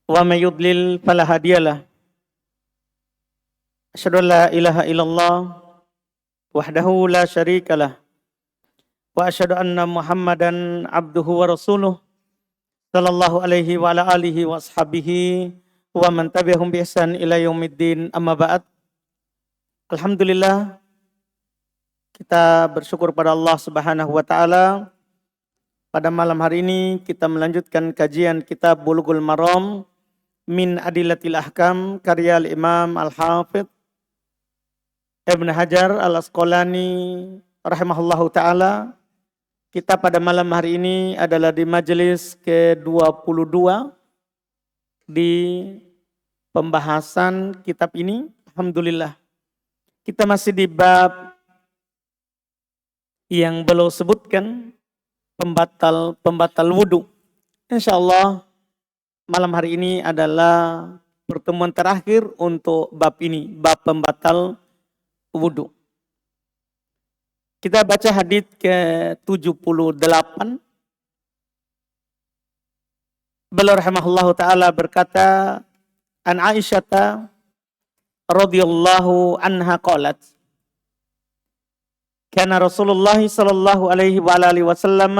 wa may yudlil fala hadiyalah. Asyhadu an la ilaha illallah wahdahu la syarikalah wa asyhadu anna Muhammadan abduhu wa rasuluh sallallahu alaihi wa ala alihi wa ashabihi wa man tabi'ahum bi ihsan ila yaumiddin, amma ba'd. Alhamdulillah, kita bersyukur pada Allah Subhanahu wa taala. Pada malam hari ini kita melanjutkan kajian kitab Bulughul Maram min Adillatil Ahkam karya Imam Al-Hafidz Ibn Hajar Al-Asqalani rahimahullahu ta'ala. Kita pada malam hari ini adalah di majelis ke-22 di pembahasan kitab ini. Alhamdulillah, kita masih di bab yang belum sebutkan, pembatal wudu. InsyaAllah malam hari ini adalah pertemuan terakhir untuk bab ini, bab pembatal wudu. Kita baca hadits ke-78. Beliau rahimahullahu ta'ala berkata, an Aisyata radhiyallahu anha qalat, kana Rasulullah sallallahu alaihi wa alihi wasallam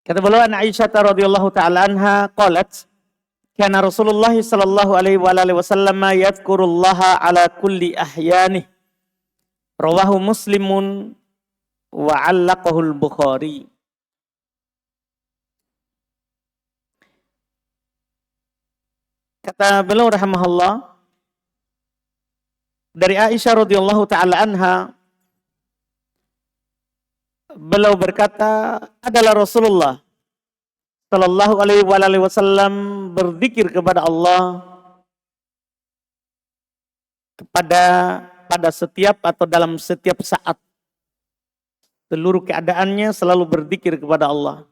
kata beliau, an Aisyah radhiyallahu ta'ala anha qalat, kana Rasulullah sallallahu alaihi wa alihi wasallam yadhkurullaha ala kulli ahyanih. Rawahu Muslimun wa 'allaqahu al-Bukhari. Kata beliau rahimahullah, dari Aisyah radhiyallahu ta'ala anha, beliau berkata, adalah Rasulullah sallallahu alaihi wasallam berzikir kepada Allah pada setiap atau dalam setiap saat. Seluruh keadaannya selalu berzikir kepada Allah.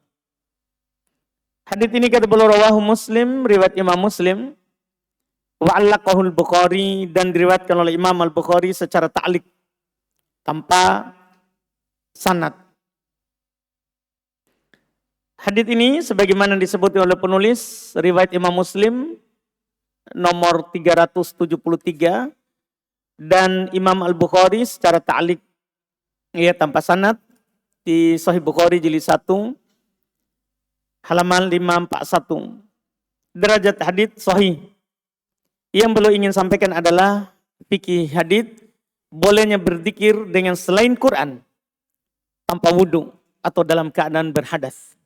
Hadits ini kata beliau rawahu Muslim, riwayat Imam Muslim, wa 'allaqahu al-Bukhari, dan diriwayatkan oleh Imam Al-Bukhari secara ta'liq tanpa sanad. Hadits ini sebagaimana disebut oleh penulis, riwayat Imam Muslim nomor 373 dan Imam Al-Bukhari secara ta'liq ya tanpa sanad di Sahih Bukhari jilid 1 halaman 541. Derajat hadits sahih. Yang beliau ingin sampaikan adalah fikih hadits bolehnya berzikir dengan selain Quran tanpa wudu atau dalam keadaan berhadas.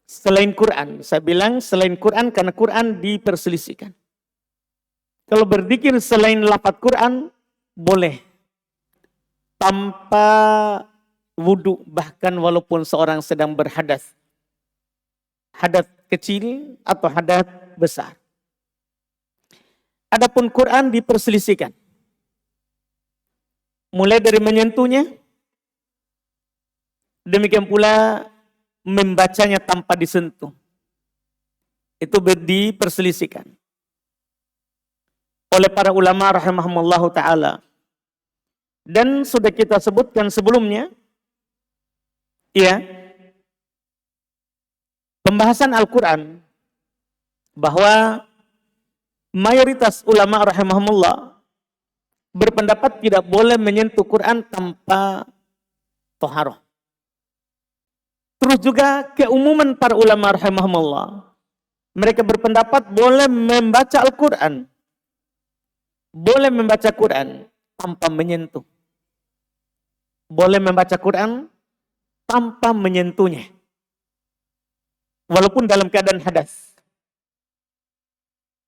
Selain Quran, saya bilang selain Quran karena Quran diperselisihkan. Kalau berzikir selain lafaz Quran boleh tanpa wudu, bahkan walaupun seorang sedang berhadas, hadas kecil atau hadas besar. Adapun Quran diperselisihkan, mulai dari menyentuhnya, demikian pula membacanya tanpa disentuh. Itu diperselisihkan oleh para ulama rahimahumullahu ta'ala. Dan sudah kita sebutkan sebelumnya, ya, pembahasan Al-Quran, bahwa mayoritas ulama rahimahumullah berpendapat tidak boleh menyentuh Quran tanpa toharoh. Terus juga keumuman para ulama rahimahumullah, mereka berpendapat boleh membaca Al-Quran, boleh membaca Quran tanpa menyentuh, boleh membaca Quran tanpa menyentuhnya, walaupun dalam keadaan hadas.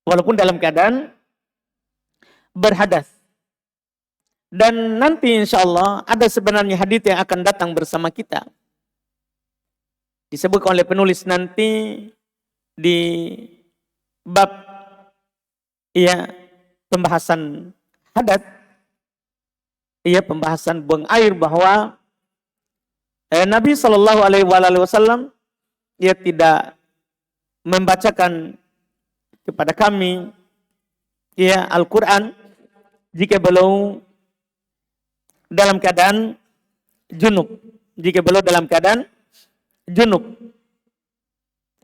walaupun dalam keadaan berhadas. Dan nanti insya Allah ada sebenarnya hadits yang akan datang bersama kita. Disebut oleh penulis nanti di bab pembahasan hadas, pembahasan buang air, bahwa Nabi Shallallahu Alaihi Wasallam tidak membacakan kepada kami Al-Quran jika belum dalam keadaan junub. Jika belum dalam keadaan junub.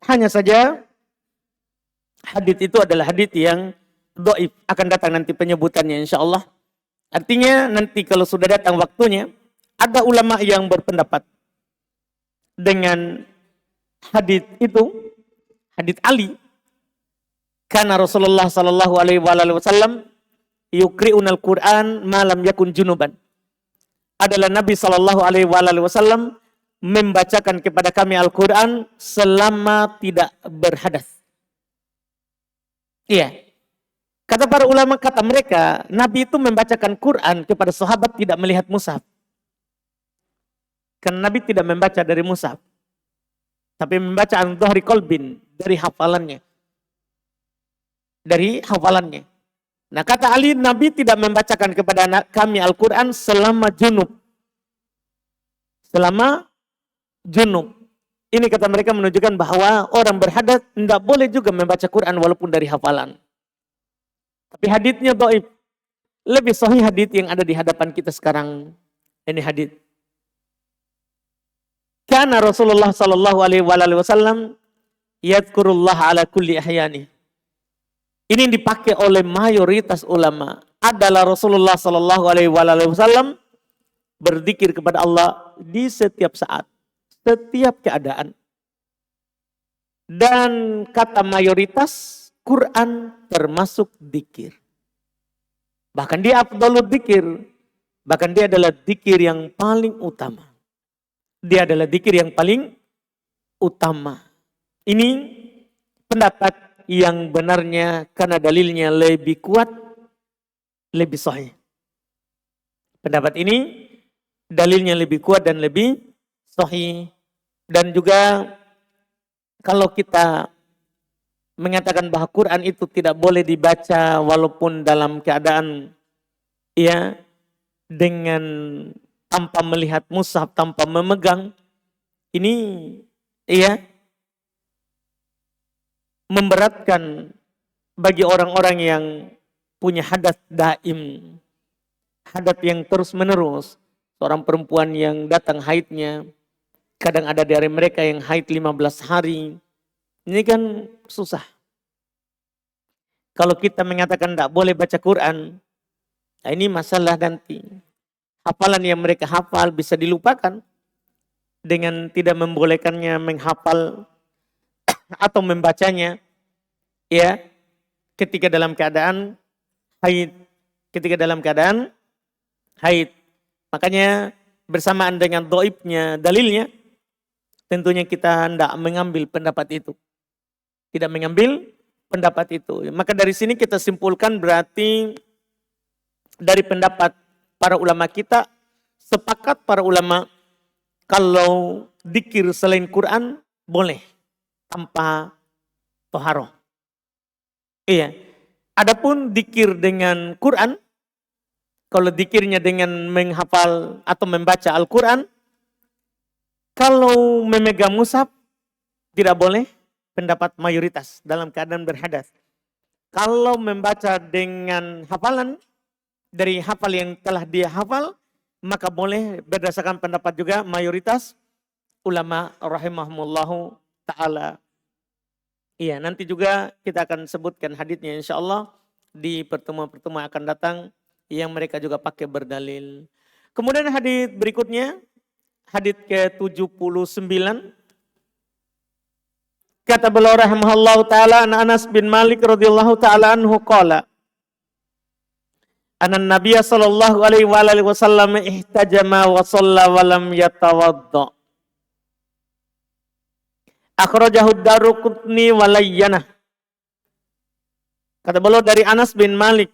Hanya saja hadits itu adalah hadits yang dhaif. Akan datang nanti penyebutannya insya Allah. Artinya nanti kalau sudah datang waktunya, ada ulama yang berpendapat dengan hadits itu, hadits Ali. Karena Rasulullah Sallallahu Alaihi Wasallam yukri'unal Quran malam yakun junuban. Adalah Nabi Sallallahu Alaihi Wasallam membacakan kepada kami Al-Quran selama tidak berhadas. Iya. Kata para ulama, kata mereka, Nabi itu membacakan Quran kepada sahabat tidak melihat mushaf. Karena Nabi tidak membaca dari mushaf, tapi membaca an dhahri qalbin, dari hafalannya. Dari hafalannya. Nah, kata Ali, Nabi tidak membacakan kepada kami Al-Quran selama junub. Selama junub. Ini kata mereka menunjukkan bahwa orang berhadas tidak boleh juga membaca Quran walaupun dari hafalan. Tapi haditsnya dhaif. Lebih sahih hadits yang ada di hadapan kita sekarang. Ini hadits. Karena Rasulullah Sallallahu Alaihi Wasallam yadhkurullah ala kulli ahyani. Ini yang dipakai oleh mayoritas ulama adalah Rasulullah Sallallahu Alaihi Wasallam berzikir kepada Allah di setiap saat, setiap keadaan. Dan kata mayoritas, Quran termasuk zikir. Bahkan dia afdhalul zikir, bahkan dia adalah zikir yang paling utama. Dia adalah zikir yang paling utama. Ini pendapat yang benarnya karena dalilnya lebih kuat, lebih sahih. Pendapat ini dalilnya lebih kuat dan lebih sahih. Dan juga kalau kita mengatakan bahwa Quran itu tidak boleh dibaca walaupun dalam keadaan dengan tanpa melihat mushaf, tanpa memegang, ini memberatkan bagi orang-orang yang punya hadas daim, hadas yang terus menerus. Seorang perempuan yang datang haidnya, kadang ada dari mereka yang haid 15 hari. Ini kan susah. Kalau kita mengatakan tidak boleh baca Quran, nah ini masalah nanti. Hafalan yang mereka hafal bisa dilupakan dengan tidak membolehkannya menghafal atau membacanya ketika dalam keadaan haid. Ketika dalam keadaan haid. Makanya bersamaan dengan dhaifnya dalilnya, tentunya kita tidak mengambil pendapat itu. Tidak mengambil pendapat itu. Maka dari sini kita simpulkan berarti dari pendapat para ulama kita, sepakat para ulama kalau dzikir selain Quran boleh tanpa toharoh. Iya. Adapun dzikir dengan Quran, kalau dzikirnya dengan menghafal atau membaca Al-Quran, kalau memegang mushaf tidak boleh, pendapat mayoritas dalam keadaan berhadas. Kalau membaca dengan hafalan dari hafal yang telah dia hafal, maka boleh berdasarkan pendapat juga mayoritas ulama rahimahumullahu ta'ala. Iya, nanti juga kita akan sebutkan haditsnya insya Allah di pertemuan-pertemuan akan datang yang mereka juga pakai berdalil. Kemudian hadits berikutnya, hadits ke-79. Kata beliau rahimahullahu ta'ala, Anas bin Malik radhiyallahu ta'ala anhu qala, Anan Nabiya sallallahu alaihi wasallam ihtajama wa shalla wa lam yatawadda. Akhrajahu Daruqutni wa layyanah. Kata beliau dari Anas bin Malik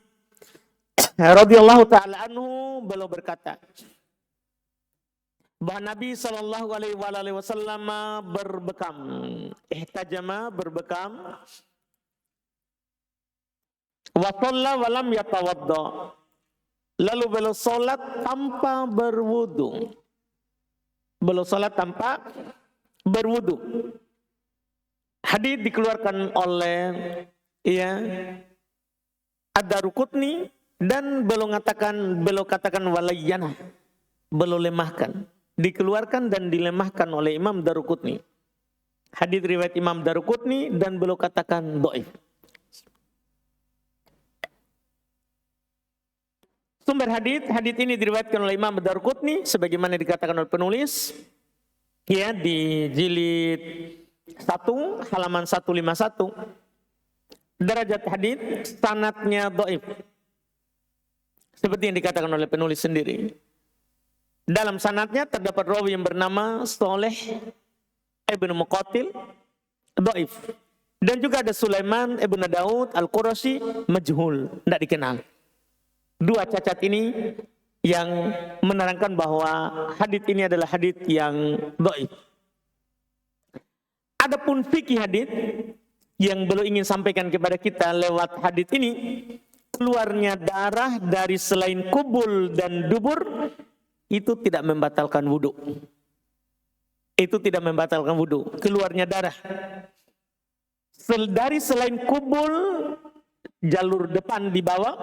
radhiyallahu taala anhu, beliau berkata bahwa Nabi sallallahu alaihi wasallam berbekam, ihtajama, berbekam, wa shalla wa lam yatawadda, lalu beliau salat tanpa berwudu. Beliau salat tanpa berwudu. Hadis dikeluarkan oleh Ad-Daruqutni dan beliau katakan walayyana, beliau lemahkan, dikeluarkan dan dilemahkan oleh Imam Daruqutni. Hadis riwayat Imam Daruqutni dan beliau katakan dhaif. Sumber hadis ini diriwayatkan oleh Imam Daruqutni sebagaimana dikatakan oleh penulis di jilid 1 halaman 151. Derajat hadis sanadnya dhaif. Seperti yang dikatakan oleh penulis sendiri. Dalam sanadnya terdapat rawi yang bernama Sholeh ibn Muqatil, dhaif. Dan juga ada Sulaiman ibn Daud al-Qurashi, majhul, tidak dikenal. Dua cacat ini yang menerangkan bahwa hadis ini adalah hadis yang dhaif. Adapun fikih hadis yang beliau ingin sampaikan kepada kita lewat hadis ini, keluarnya darah dari selain kubul dan dubur itu tidak membatalkan wudu. Itu tidak membatalkan wudu. Keluarnya darah dari selain kubul jalur depan dibawa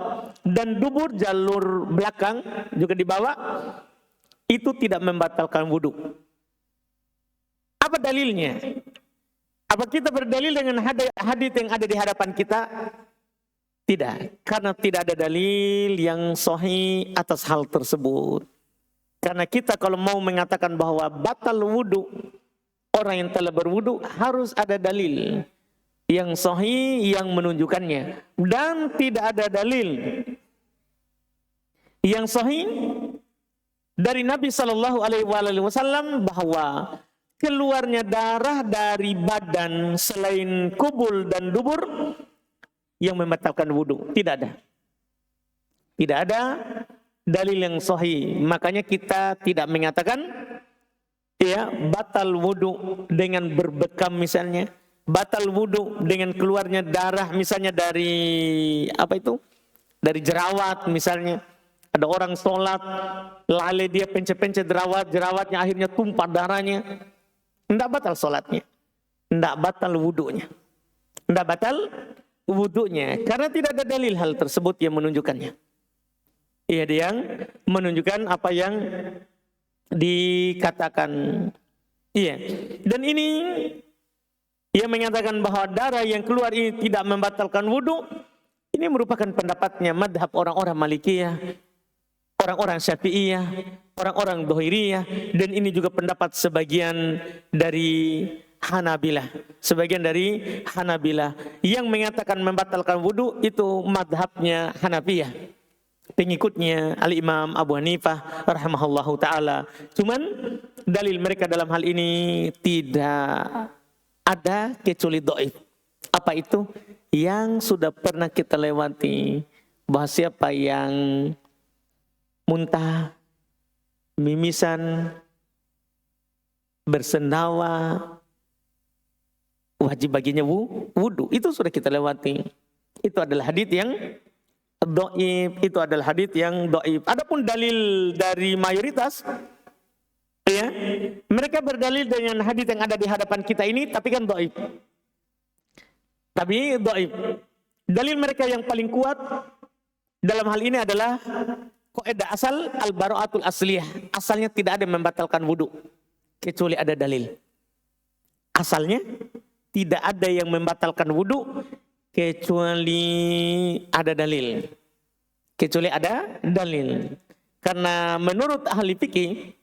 dan dubur jalur belakang juga dibawa, itu tidak membatalkan wudu. Apa dalilnya? Apa kita berdalil dengan hadis yang ada di hadapan kita? Tidak, karena tidak ada dalil yang sahih atas hal tersebut. Karena kita kalau mau mengatakan bahwa batal wudu orang yang telah berwudu, harus ada dalil yang sahih yang menunjukkannya, dan tidak ada dalil yang sahih dari Nabi Shallallahu Alaihi Wasallam bahwa keluarnya darah dari badan selain kubul dan dubur yang membatalkan wudu. Tidak ada dalil yang sahih. Makanya kita tidak mengatakan batal wudu dengan berbekam misalnya. Batal wudu dengan keluarnya darah misalnya dari dari jerawat misalnya. Ada orang sholat, lalai dia pencet-pencet jerawatnya akhirnya tumpah darahnya. Tidak batal sholatnya, tidak batal wudunya, tidak batal wudunya, karena tidak ada dalil hal tersebut yang menunjukkannya. Dia yang menunjukkan apa yang dikatakan. Dan ini ia mengatakan bahwa darah yang keluar ini tidak membatalkan wudu. Ini merupakan pendapatnya madhab orang-orang Malikiyah, orang-orang Syafi'iyah, orang-orang Dhahiriyah, dan ini juga pendapat sebagian dari Hanabilah. Sebagian dari Hanabilah yang mengatakan membatalkan wudu itu madhabnya Hanafiyah, pengikutnya Al-Imam Abu Hanifah rahimahullahu ta'ala. Cuman dalil mereka dalam hal ini tidak ada kecuali dhaif. Apa itu? Yang sudah pernah kita lewati, bahwa siapa yang muntah, mimisan, bersendawa, wajib baginya wudu. Itu sudah kita lewati. Itu adalah hadits yang dhaif. Itu adalah hadits yang dhaif. Adapun dalil dari mayoritas, mereka berdalil dengan hadits yang ada di hadapan kita ini, tapi kan dhaif. Tapi dhaif. Dalil mereka yang paling kuat dalam hal ini adalah kaidah asal al-bara'atul asliyah. Asalnya tidak ada yang membatalkan wudu kecuali ada dalil. Asalnya tidak ada yang membatalkan wudu kecuali ada dalil. Kecuali ada dalil. Karena menurut ahli fikih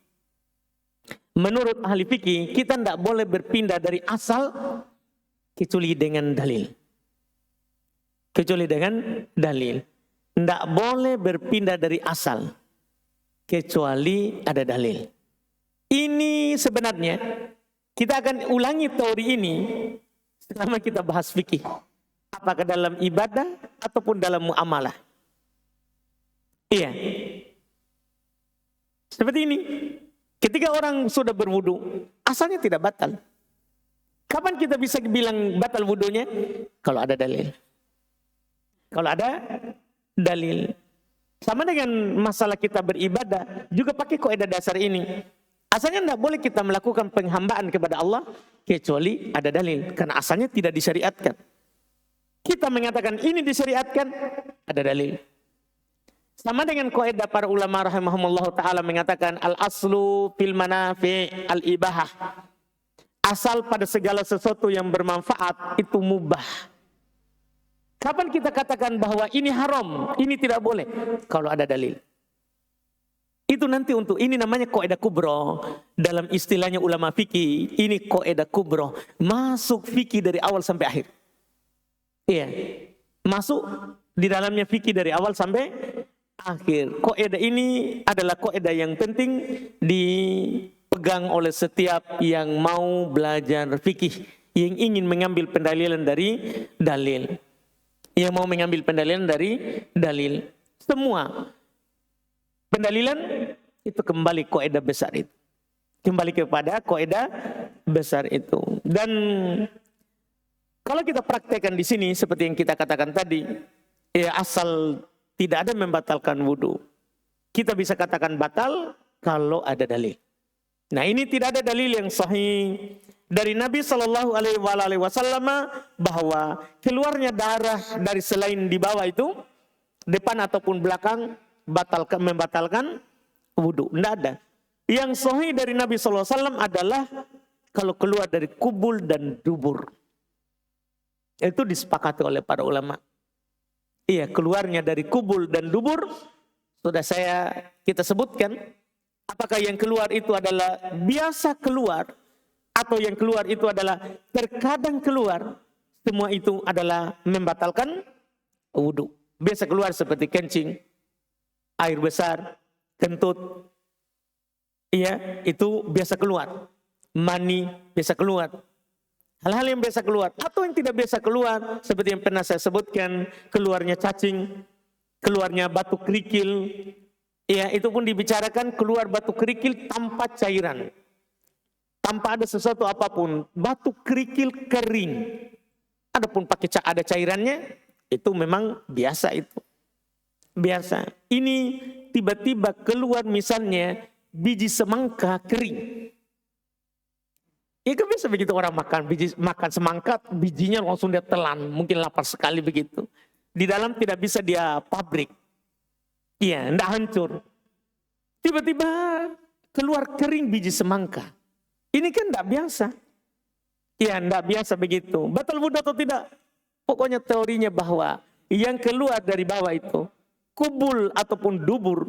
kita tidak boleh berpindah dari asal kecuali dengan dalil. Kecuali dengan dalil. Tidak boleh berpindah dari asal kecuali ada dalil. Ini sebenarnya kita akan ulangi teori ini selama kita bahas fikih. Apakah dalam ibadah ataupun dalam muamalah. Iya. Seperti ini. Ketika orang sudah berwudu, asalnya tidak batal. Kapan kita bisa bilang batal wudunya? Kalau ada dalil. Kalau ada dalil. Sama dengan masalah kita beribadah, juga pakai kaidah dasar ini. Asalnya tidak boleh kita melakukan penghambaan kepada Allah kecuali ada dalil. Karena asalnya tidak disyariatkan. Kita mengatakan ini disyariatkan, ada dalil. Sama dengan kaidah para ulama rahimahumullah ta'ala mengatakan al-aslu fil manafi' al-ibahah. Asal pada segala sesuatu yang bermanfaat itu mubah. Kapan kita katakan bahwa ini haram, ini tidak boleh? Kalau ada dalil. Itu nanti untuk, ini namanya kaidah kubro. Dalam istilahnya ulama fikih, ini kaidah kubro. Masuk fikih dari awal sampai akhir. Iya, masuk di dalamnya fikih dari awal sampai akhir. Kaidah ini adalah kaidah yang penting dipegang oleh setiap yang mau belajar fikih, yang ingin mengambil pendalilan dari dalil. Yang mau mengambil pendalilan dari dalil. Semua pendalilan itu kembali kaidah besar itu. Kembali kepada kaidah besar itu. Dan kalau kita praktekkan di sini seperti yang kita katakan tadi, ya asal tidak ada membatalkan wudu. Kita bisa katakan batal kalau ada dalil. Nah, ini tidak ada dalil yang sahih dari Nabi Shallallahu Alaihi Wasallam bahwa keluarnya darah dari selain di bawah itu, depan ataupun belakang, membatalkan wudu. Tidak ada. Yang sahih dari Nabi Shallallahu Alaihi Wasallam adalah kalau keluar dari kubul dan dubur. Itu disepakati oleh para ulama. Iya, keluarnya dari kubul dan dubur sudah kita sebutkan. Apakah yang keluar itu adalah biasa keluar atau yang keluar itu adalah terkadang keluar? Semua itu adalah membatalkan wudu. Biasa keluar seperti kencing, air besar, kentut. Iya, itu biasa keluar. Mani biasa keluar. Hal-hal yang biasa keluar atau yang tidak biasa keluar seperti yang pernah saya sebutkan, keluarnya cacing, keluarnya batu kerikil. Ya, itu pun dibicarakan keluar batu kerikil tanpa cairan. Tanpa ada sesuatu apapun, batu kerikil kering. Adapun pakai ada cairannya, itu memang biasa itu. Biasa. Ini tiba-tiba keluar misalnya biji semangka kering. Ya kan biasa begitu orang makan semangka, bijinya langsung dia telan, mungkin lapar sekali begitu. Di dalam tidak bisa dia pabrik. Iya, tidak hancur. Tiba-tiba keluar kering biji semangka. Ini kan tidak biasa. Iya, tidak biasa begitu. Batal wudu atau tidak? Pokoknya teorinya bahwa yang keluar dari bawah itu, kubul ataupun dubur,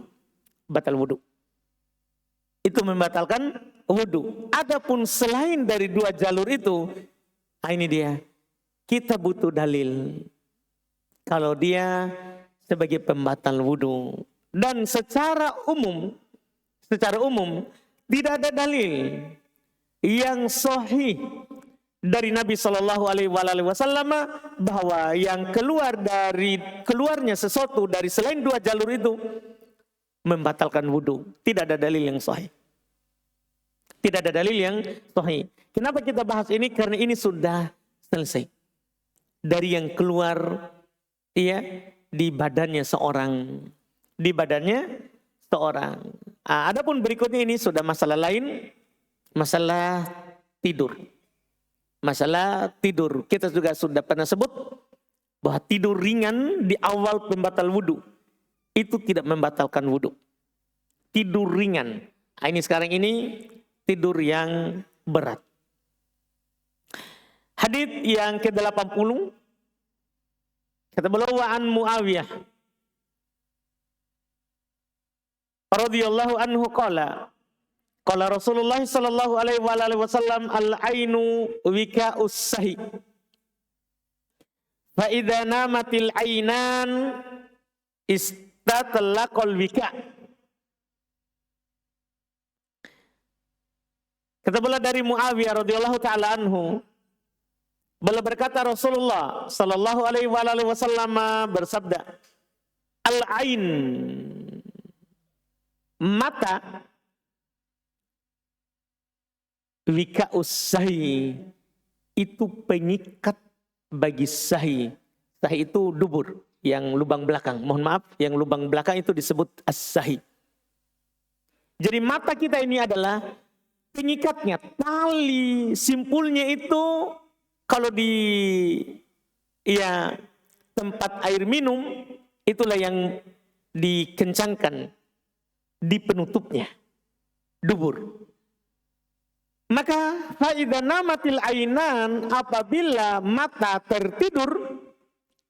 batal wudu. Itu membatalkan wudu. Adapun selain dari dua jalur itu, ini dia. Kita butuh dalil. Kalau dia sebagai pembatal wudu. Dan secara umum tidak ada dalil yang sahih dari Nabi Shallallahu Alaihi Wasallam bahwa yang keluarnya sesuatu dari selain dua jalur itu membatalkan wudu. Tidak ada dalil yang sahih. Tidak ada dalil yang sahih. Kenapa kita bahas ini? Karena ini sudah selesai. Dari yang keluar di badannya seorang. Di badannya seorang. Adapun berikutnya ini sudah masalah lain. Masalah tidur. Masalah tidur. Kita juga sudah pernah sebut bahwa tidur ringan di awal pembatal wudu. Itu tidak membatalkan wudu. Tidur ringan. Ini sekarang ini tidur yang berat. Hadits yang ke-80. Kata beliau wa an Muawiyah radhiyallahu anhu qala Rasulullah sallallahu alaihi wasallam al-ainu wika'us sahi. Fa idza namatil ainan istatlaqal wika'. Kata beliau dari Muawiyah radhiyallahu taala anhu, Beliau berkata Rasulullah sallallahu alaihi wasallam bersabda, al-ain, mata, wika'us sahi, itu pengikat bagi sahi. Sahi itu dubur, yang lubang belakang. Mohon maaf, yang lubang belakang itu disebut as-sahi. Jadi mata kita ini adalah pengikatnya, tali simpulnya itu kalau di tempat air minum, itulah yang dikencangkan di penutupnya, dubur. Maka faida namatil ainan, apabila mata tertidur,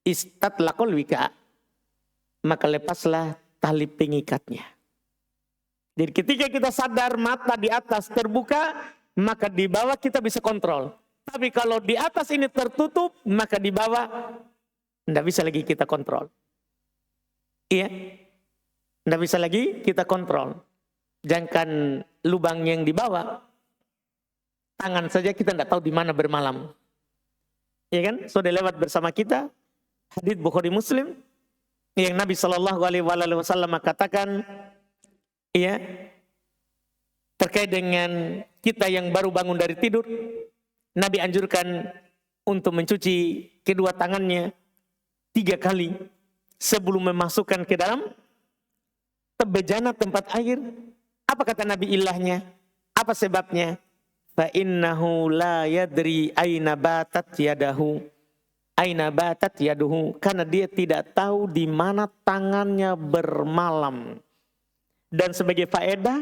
istatlaqal wika, maka lepaslah tali pengikatnya. Jadi ketika kita sadar mata di atas terbuka, maka di bawah kita bisa kontrol. Tapi kalau di atas ini tertutup, maka di bawah tidak bisa lagi kita kontrol. Iya, tidak bisa lagi kita kontrol. Jangankan lubang yang di bawah, tangan saja kita tidak tahu di mana bermalam. Iya kan? Sudah lewat bersama kita hadits Bukhari Muslim yang Nabi Shallallahu Alaihi Wasallam katakan, iya, terkait dengan kita yang baru bangun dari tidur, Nabi anjurkan untuk mencuci kedua tangannya 3 kali sebelum memasukkan ke dalam bejana tempat air. Apa kata Nabi ilahnya? Apa sebabnya? Fa innahu la yadri aina batat yadahu. Aina batat yaduhu, karena dia tidak tahu di mana tangannya bermalam. Dan sebagai faedah,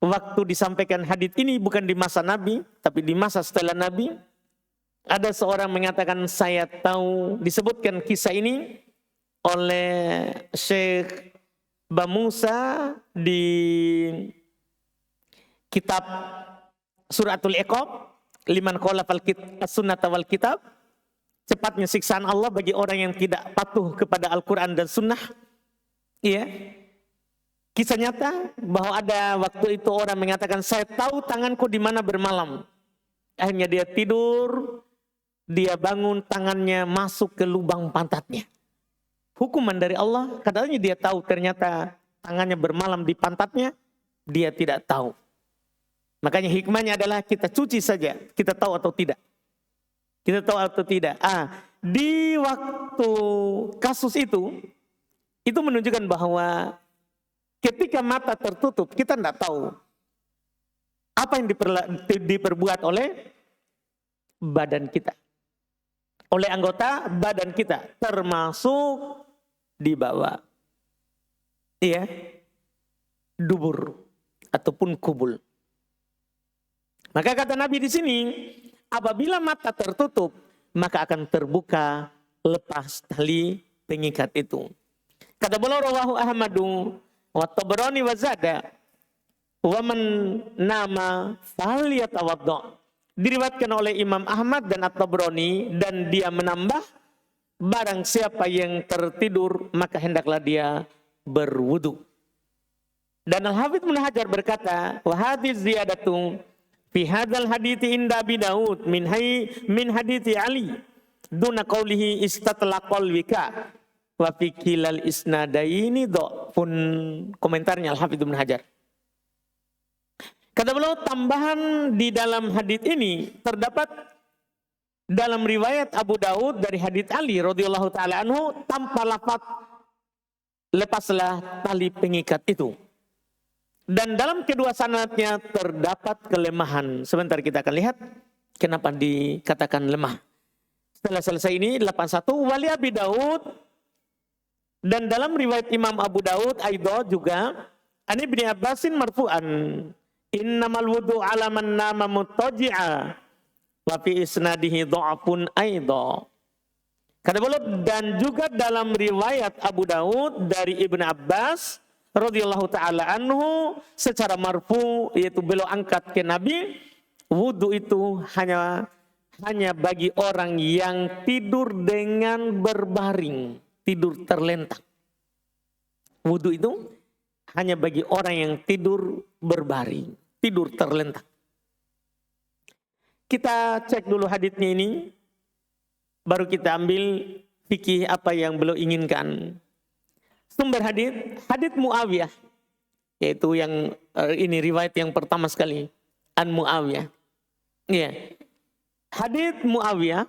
waktu disampaikan hadits ini bukan di masa Nabi, tapi di masa setelah Nabi, ada seorang mengatakan, saya tahu, disebutkan kisah ini oleh Syekh Bamusa di kitab Suratul Iqab, liman khalafal sunnata wal kitab, cepatnya siksaan Allah bagi orang yang tidak patuh kepada Al-Quran dan Sunnah. Iya, kisah nyata bahwa ada waktu itu orang mengatakan, saya tahu tanganku di mana bermalam. Akhirnya dia tidur, dia bangun, tangannya masuk ke lubang pantatnya. Hukuman dari Allah, katanya dia tahu, ternyata tangannya bermalam di pantatnya, dia tidak tahu. Makanya hikmahnya adalah kita cuci saja, kita tahu atau tidak. Kita tahu atau tidak. Di waktu kasus itu menunjukkan bahwa ketika mata tertutup, kita tidak tahu apa yang diperbuat oleh badan kita. Oleh anggota badan kita, termasuk di bawah. Iya, dubur ataupun kubul. Maka kata Nabi di sini, apabila mata tertutup, maka akan terbuka lepas tali pengikat itu. Kata beliau, rawahu Ahmadu wa Tabrani wa zada wa man nama falyatawadda. Diriwayatkan oleh Imam Ahmad dan At-Tabrani, dan dia menambah, barang siapa yang tertidur maka hendaklah dia berwudu. Dan Al-Hafidz Ibnu Hajar berkata, wa hadhihi ziyadatu fi hadzal hadithi inda Abi Daud min hadithi Ali duna qaulihi istatlaqal wika wa fi kilal isnadaini dhafun. Komentarnya Al-Hafidz Ibnu Hajar. Kata beliau, tambahan di dalam hadits ini terdapat dalam riwayat Abu Daud dari hadits Ali radhiyallahu taala anhu tanpa lafaz lepaslah tali pengikat itu. Dan dalam kedua sanadnya terdapat kelemahan. Sebentar kita akan lihat kenapa dikatakan lemah. Setelah selesai ini 81 wali Abi Daud, dan dalam riwayat Imam Abu Daud Aidha juga Ani bin Abbasin marfu'an, innamal wudu ala man nama muttaji'a wa fi isnadihi dha'fun aidha. Kata beliau, dan juga dalam riwayat Abu Daud dari Ibnu Abbas radhiyallahu taala anhu secara marfu, yaitu beliau angkat ke Nabi, wudu itu hanya bagi orang yang tidur dengan berbaring, tidur terlentang. Wudu itu hanya bagi orang yang tidur berbaring, tidur terlentang. kita cek dulu haditsnya ini, baru kita ambil fikih apa yang beliau inginkan. Sumber hadits Muawiyah, yaitu yang ini riwayat yang pertama sekali, an Muawiyah. Ya. Hadits Muawiyah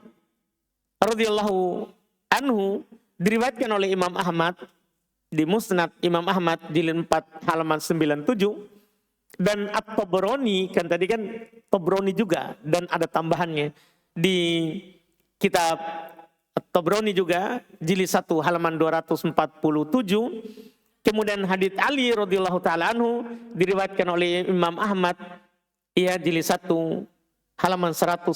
radhiyallahu anhu diriwayatkan oleh Imam Ahmad di Musnad Imam Ahmad jilid 4 halaman 97, dan At-Tabrani, kan tadi kan Tabrani juga, dan ada tambahannya di kitab At-Tabrani juga jilid 1 halaman 247. Kemudian hadits Ali radhiyallahu taala anhu diriwayatkan oleh Imam Ahmad ia jilid 1 halaman 111,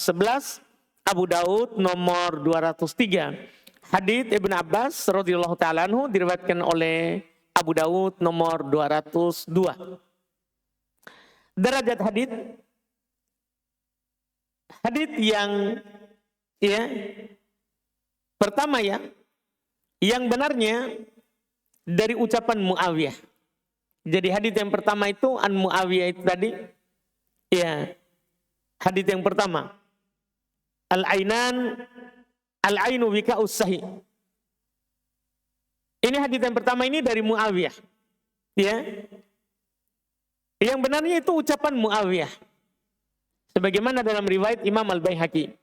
Abu Daud nomor 203. Hadits Ibn Abbas radhiyallahu taala anhu diriwayatkan oleh Abu Daud nomor 202. Derajat hadits yang ya pertama ya, yang benarnya dari ucapan Muawiyah. Jadi hadits yang pertama itu an Muawiyah itu tadi ya, hadits yang pertama al-ainu wika'us sahih. Ini hadits yang pertama ini dari Muawiyah ya. Yang benarnya itu ucapan Muawiyah, sebagaimana dalam riwayat Imam Al-Baihaqi.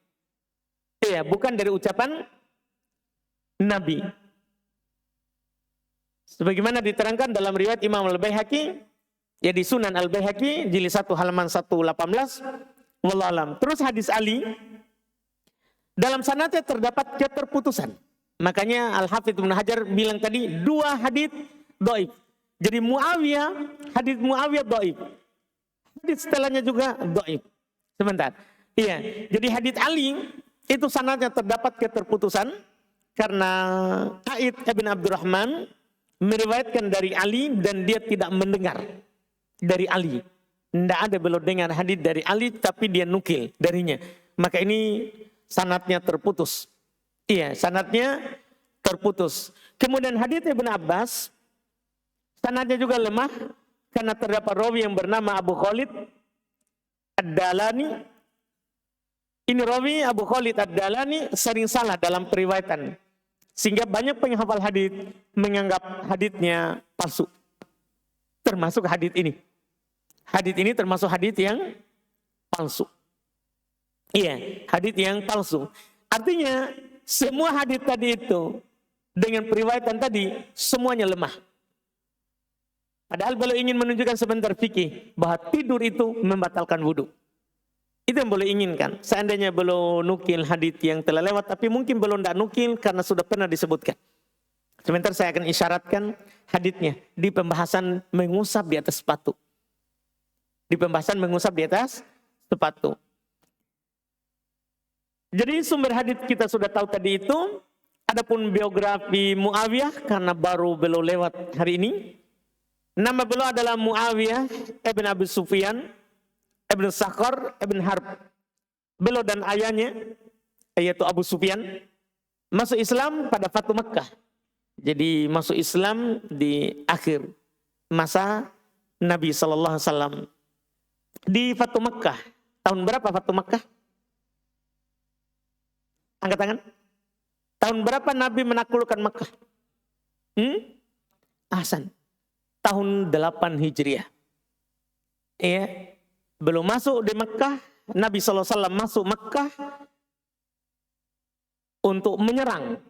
Ya, bukan dari ucapan Nabi. Sebagaimana diterangkan dalam riwayat Imam Al-Baihaqi, ya di Sunan Al-Baihaqi jilid 1 halaman 118. Wallahu alam. Terus hadis Ali, dalam sanadnya terdapat keterputusan. Makanya Al-Hafidz Ibnu Hajar bilang tadi 2 hadits dhaif. Jadi hadits Muawiyah dhaif. Hadits setelahnya juga dhaif. Sebentar. Iya, jadi hadits Ali itu sanadnya terdapat keterputusan karena Aid bin Abdurrahman meriwayatkan dari Ali dan dia tidak mendengar dari Ali. Tidak ada beliau dengar hadits dari Ali, tapi dia nukil darinya. Maka ini sanadnya terputus. Iya, sanadnya terputus. Kemudian hadits Ibn Abbas, sanadnya juga lemah karena terdapat rawi yang bernama Abu Khalid Ad-Dalani. Ini rawi Abu Khalid Ad-Dalani sering salah dalam periwayatan, sehingga banyak penghafal hadits menganggap haditsnya palsu. Termasuk hadits ini. Hadits ini termasuk hadits yang palsu. Iya, hadits yang palsu. Artinya semua hadits tadi itu dengan periwayatan tadi semuanya lemah. Padahal beliau ingin menunjukkan sebentar fikih bahwa tidur itu membatalkan wudhu. Itu yang boleh inginkan. Seandainya belum nukil hadits yang telah lewat, tapi mungkin belum tidak nukil karena sudah pernah disebutkan. Sebentar saya akan isyaratkan haditsnya di pembahasan mengusap di atas sepatu. Di pembahasan mengusap di atas sepatu. Jadi sumber hadits kita sudah tahu tadi itu. Adapun biografi Muawiyah karena baru beliau lewat hari ini. Nama beliau adalah Muawiyah ibn Abi Sufyan ibn Sakhar ibn Harb. Beliau dan ayahnya yaitu Abu Sufyan masuk Islam pada Fatu Makkah. Jadi masuk Islam di akhir masa Nabi SAW. Di Fatu Makkah. Tahun berapa Fatu Makkah? Angkat tangan. Tahun berapa Nabi menaklukkan Makkah? Ahsan. Tahun 8 Hijriah. Iya. Belum masuk di Makkah, Nabi SAW masuk Makkah untuk menyerang.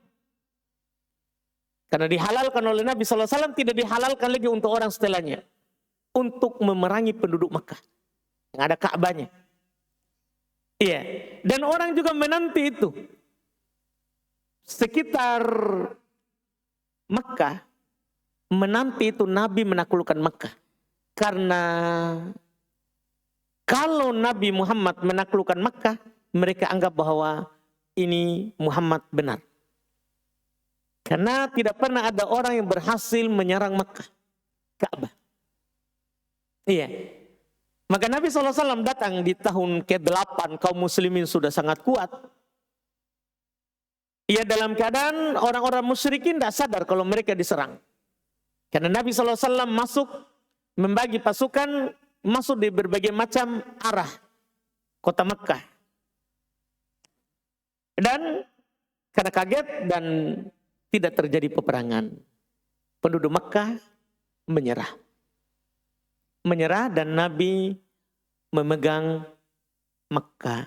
Karena dihalalkan oleh Nabi SAW, tidak dihalalkan lagi untuk orang setelahnya. Untuk memerangi penduduk Makkah. Yang ada Ka'bahnya. Iya. Dan orang juga menanti itu. Sekitar Makkah, menanti itu Nabi menaklukkan Makkah. Karena kalau Nabi Muhammad menaklukkan Makkah, mereka anggap bahwa ini Muhammad benar. Karena tidak pernah ada orang yang berhasil menyerang Makkah, Ka'bah. Iya. Maka Nabi SAW datang di tahun ke-8, kaum muslimin sudah sangat kuat. Ia dalam keadaan orang-orang musyrikin tidak sadar kalau mereka diserang. Karena Nabi SAW masuk, membagi pasukan, masuk di berbagai macam arah kota Mekah. Dan karena kaget dan tidak terjadi peperangan, penduduk Makkah menyerah. Menyerah dan Nabi memegang Makkah.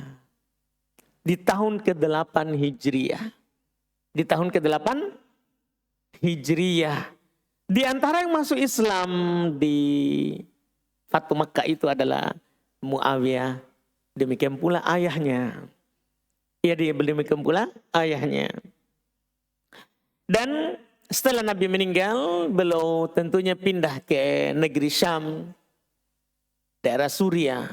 Di tahun ke-8 Hijriah. Di tahun ke-8 Hijriah. Di antara yang masuk Islam di Fatu Makkah itu adalah Muawiyah. Demikian pula ayahnya. Ya, dia demikian pula ayahnya. Dan setelah Nabi meninggal, beliau tentunya pindah ke negeri Syam, daerah Suriah.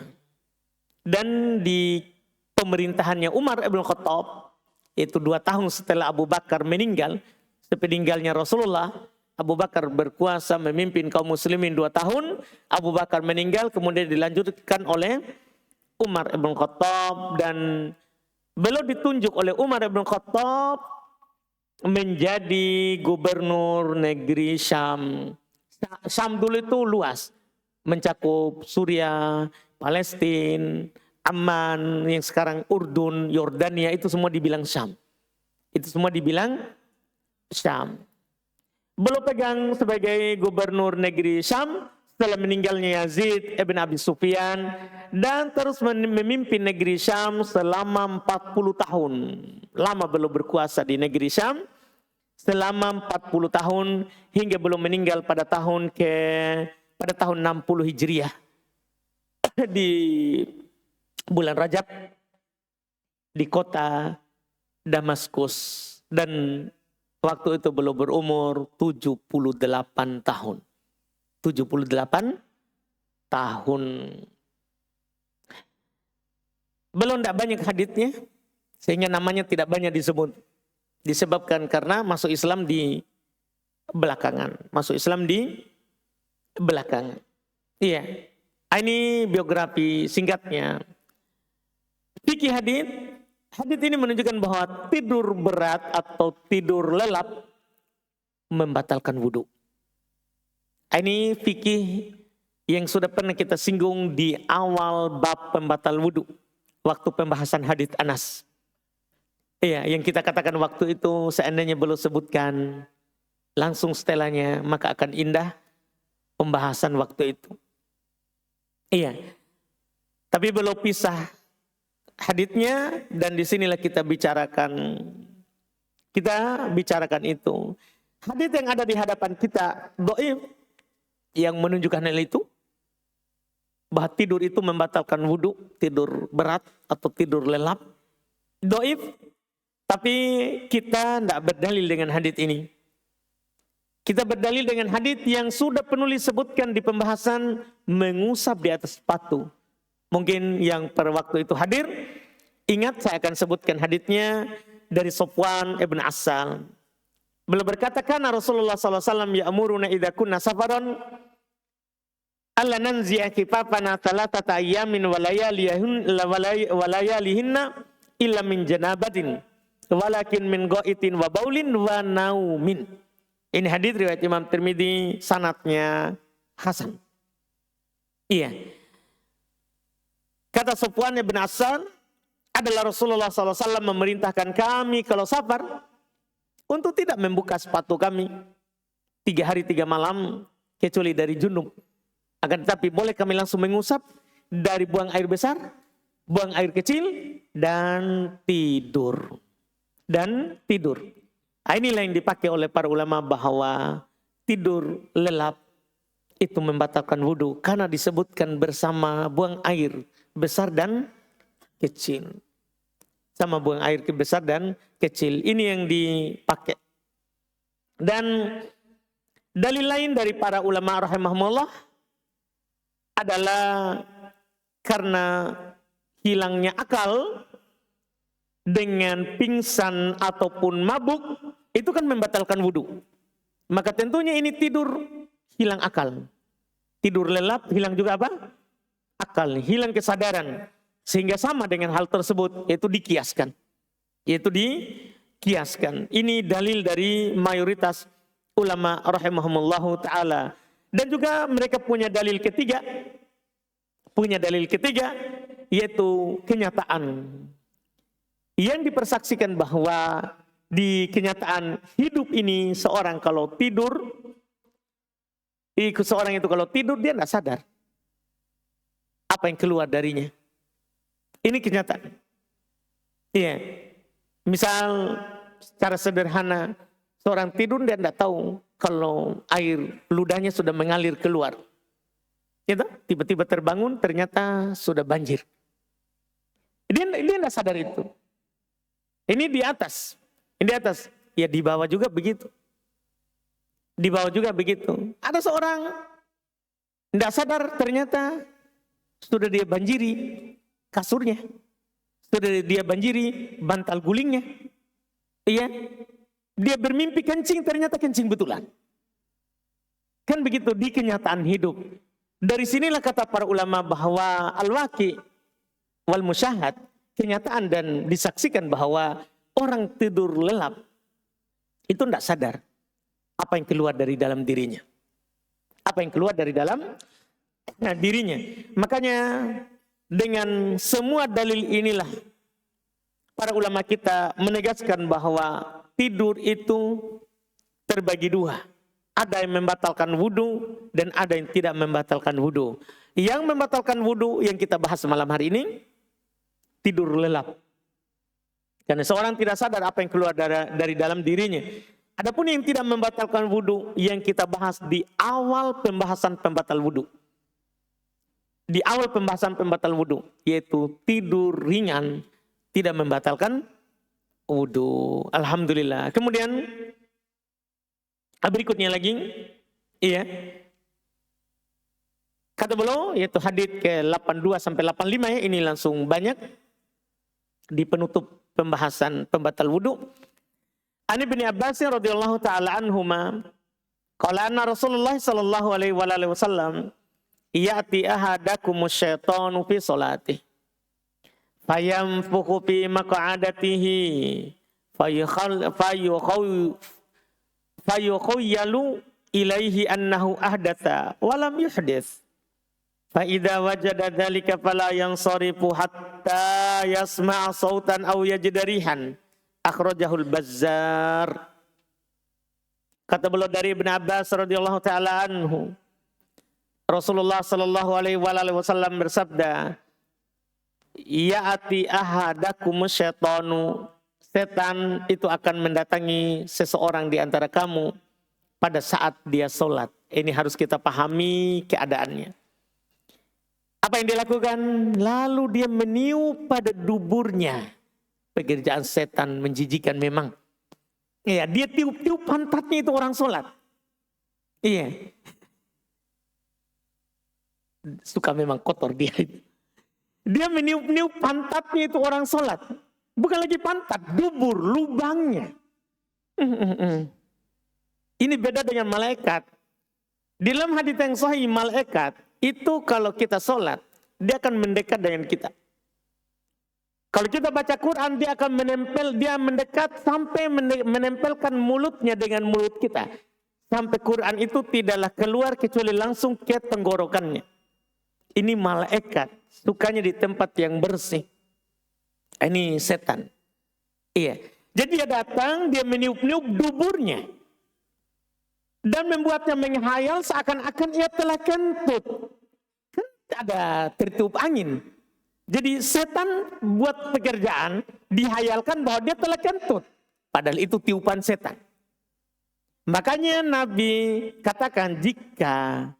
Dan di pemerintahannya Umar ibn Khattab, yaitu 2 tahun setelah Abu Bakar meninggal, sepeninggalnya Rasulullah, Abu Bakar berkuasa memimpin kaum muslimin 2 tahun, Abu Bakar meninggal, kemudian dilanjutkan oleh Umar ibn Khattab, dan beliau ditunjuk oleh Umar ibn Khattab menjadi gubernur negeri Syam. Syam dulu itu luas, mencakup Suriah, Palestina, Amman, yang sekarang Urdun, Yordania, itu semua dibilang Syam. Itu semua dibilang Syam. Beliau pegang sebagai gubernur negeri Syam setelah meninggalnya Yazid ibn Abi Sufyan, dan terus memimpin negeri Syam selama 40 tahun. Lama beliau berkuasa di negeri Syam selama 40 tahun hingga beliau meninggal pada tahun 60 Hijriah di bulan Rajab di kota Damaskus, dan waktu itu beliau berumur 78 tahun. 78 tahun. Belum tidak banyak haditsnya, sehingga namanya tidak banyak disebut. Disebabkan karena masuk Islam di belakangan. Masuk Islam di belakangan. Iya. Ini biografi singkatnya. Fikih hadits. Hadits ini menunjukkan bahwa tidur berat atau tidur lelap membatalkan wudhu. Ini fikih yang sudah pernah kita singgung di awal bab pembatal wudhu, waktu pembahasan hadits Anas. Iya, yang kita katakan waktu itu seandainya belum sebutkan langsung setelahnya, maka akan indah pembahasan waktu itu. Iya, tapi belum pisah haditsnya, dan disinilah kita bicarakan itu. Hadits yang ada di hadapan kita dhaif, yang menunjukkan hal itu, bahwa tidur itu membatalkan wudhu, tidur berat atau tidur lelap, dhaif. Tapi kita tidak berdalil dengan hadits ini. Kita berdalil dengan hadits yang sudah penulis sebutkan di pembahasan mengusap di atas sepatu. Mungkin yang pada waktu itu hadir, ingat saya akan sebutkan haditsnya dari Sofwan ibn Assal. Beliau berkata, karena Rasulullah SAW ya'muruna idza kunna safaran alla nanzi'a kifafana thalathata ayyamin wa layalihinna illa min janabatin walakin min ghaitin wa baulin wa naumin. Ini hadits riwayat Imam Tirmidzi, sanadnya hasan. Iya. Kata Sofwan ibn Assal, adalah Rasulullah SAW memerintahkan kami kalau safar untuk tidak membuka sepatu kami 3 hari 3 malam kecuali dari junub. Akan tetapi boleh kami langsung mengusap dari buang air besar, buang air kecil, dan tidur. Inilah yang dipakai oleh para ulama bahwa tidur lelap itu membatalkan wudhu karena disebutkan bersama buang air besar dan kecil. Sama buang air besar dan kecil. Ini yang dipakai. Dan dalil lain dari para ulama rahimahumullah adalah karena hilangnya akal dengan pingsan ataupun mabuk, itu kan membatalkan wudhu. Maka tentunya ini tidur hilang akal. Tidur lelap hilang juga apa? Akal, hilang kesadaran. Sehingga sama dengan hal tersebut, yaitu dikiaskan. Ini dalil dari mayoritas ulama rahimahumullahu ta'ala. Dan juga mereka punya dalil ketiga. Yaitu kenyataan. yang dipersaksikan bahwa di kenyataan hidup ini seorang kalau tidur, seorang itu kalau tidur dia tidak sadar apa yang keluar darinya. Ini kenyataan. Iya. Misal secara sederhana, seorang tidur dia tidak tahu kalau air ludahnya sudah mengalir keluar. Gitu? Tiba-tiba terbangun ternyata sudah banjir. Dia tidak sadar itu. Ini di atas. Ini di atas. Ya di bawah juga begitu. Di bawah juga begitu. Ada seorang tidak sadar ternyata sudah dia banjiri kasurnya. Sudah dia banjiri bantal gulingnya. Iya. Dia bermimpi kencing ternyata kencing betulan. Kan begitu di kenyataan hidup. Dari sinilah kata para ulama bahwa al-waqi wal musyahad, kenyataan dan disaksikan bahwa orang tidur lelap itu tidak sadar apa yang keluar dari dalam dirinya. Apa yang keluar dari dalam dirinya. Makanya dengan semua dalil inilah para ulama kita menegaskan bahwa tidur itu terbagi dua. Ada yang membatalkan wudu dan ada yang tidak membatalkan wudu. Yang membatalkan wudu yang kita bahas malam hari ini, tidur lelap. Karena seorang tidak sadar apa yang keluar dari dalam dirinya. Adapun yang tidak membatalkan wudu yang kita bahas di awal pembahasan pembatal wudu. Di awal pembahasan pembatal wudu, yaitu tidur ringan tidak membatalkan wudu. Alhamdulillah. Kemudian berikutnya lagi, iya. Kata beliau yaitu hadits ke-82 sampai 85 ya, ini langsung banyak di penutup pembahasan pembatal wudu. Ani bin Abbas radhiyallahu taala anhuma qala anna Rasulullah sallallahu alaihi wasallam ya'ti ahadakumus syaitanu fi salatihi fayamfuku fi maq'adatihi fayukhayyalu ilaihi annahu ahdatha walam yuhdits fa idza wajada dzalika fala yansarifu hatta yasma'a sautan aw yajida rihan akhrajahul Bazzar. Kata beliau dari Ibnu Abbas radhiyallahu taala anhu, Rasulullah sallallahu alaihi wasallam bersabda, ya'ati ahadakumus syaitanu, setan itu akan mendatangi seseorang di antara kamu pada saat dia sholat. Ini harus kita pahami keadaannya. Apa yang dilakukan? Lalu dia meniup pada duburnya. Pekerjaan setan menjijikan memang. Iya, dia tiup-tiup pantatnya itu orang sholat. Iya. Suka memang kotor dia itu. Dia meniup-niup pantatnya itu orang sholat. Bukan lagi pantat, dubur, lubangnya. Ini beda dengan malaikat. Di dalam hadits yang sahih, malaikat itu kalau kita sholat, dia akan mendekat dengan kita. Kalau kita baca Quran, dia akan mendekat sampai menempelkan mulutnya dengan mulut kita. Sampai Quran itu tidaklah keluar kecuali langsung ke tenggorokannya. Ini malaikat, sukanya di tempat yang bersih. Ini setan. Iya. Jadi dia datang, dia meniup-niup duburnya. Dan membuatnya menghayal seakan-akan ia telah kentut. Kan ada tertiup angin. Jadi setan buat pekerjaan, dihayalkan bahwa dia telah kentut. Padahal itu tiupan setan. Makanya Nabi katakan jika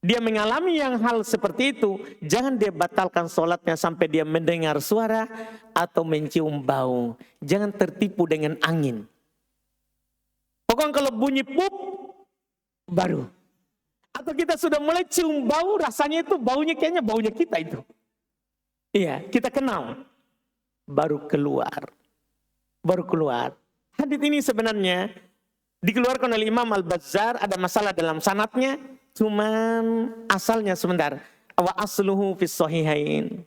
dia mengalami yang hal seperti itu, jangan dia batalkan sholatnya sampai dia mendengar suara atau mencium bau. Jangan tertipu dengan angin. Pokoknya kalau bunyi pup, baru. Atau kita sudah mulai cium bau, rasanya itu baunya kayaknya baunya kita itu. Iya, kita kenal. Baru keluar. Baru keluar. Hadits ini sebenarnya dikeluarkan oleh Imam Al-Bazzar, ada masalah dalam sanadnya. Cuman asalnya sebentar. Wa asluhu fis sahihain.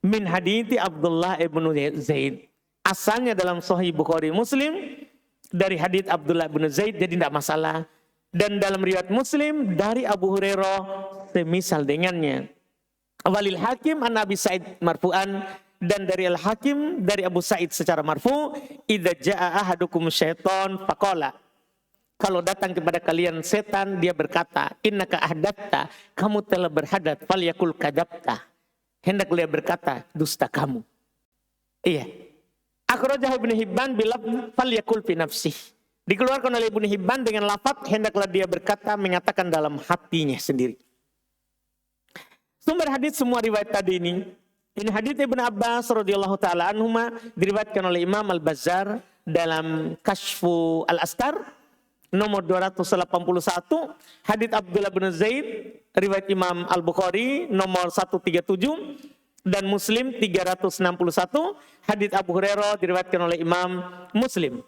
Min hadithi Abdullah ibn Zaid. Asalnya dalam Sahih Bukhari Muslim. Dari hadits Abdullah ibn Zaid, jadi tidak masalah. Dan dalam riwayat Muslim dari Abu Hurairah semisal dengannya. Walil Hakim an Nabi Sa'id marfu'an dan dari Al-Hakim dari Abu Sa'id secara marfu, idza jaa ahadukum syaiton faqala, kalau datang kepada kalian setan, dia berkata, innaka ahdatta, kamu telah berhadat, falyakul kadabta, hendak dia berkata, dusta kamu. Iya. Akhrajahu Ibnu Hibban bilaf falyakul fi nafsih. Dikeluarkan oleh Ibnu Hibban dengan lafaz, hendaklah dia berkata, mengatakan dalam hatinya sendiri. Sumber hadis semua riwayat tadi ini hadis Ibnu Abbas radhiyallahu taala anhuma, diriwayatkan oleh Imam Al-Bazzar dalam Kashfu Al-Astar nomor 281, hadits Abdullah bin Zaid riwayat Imam Al-Bukhari nomor 137 dan Muslim 361, hadits Abu Hurairah diriwayatkan oleh Imam Muslim.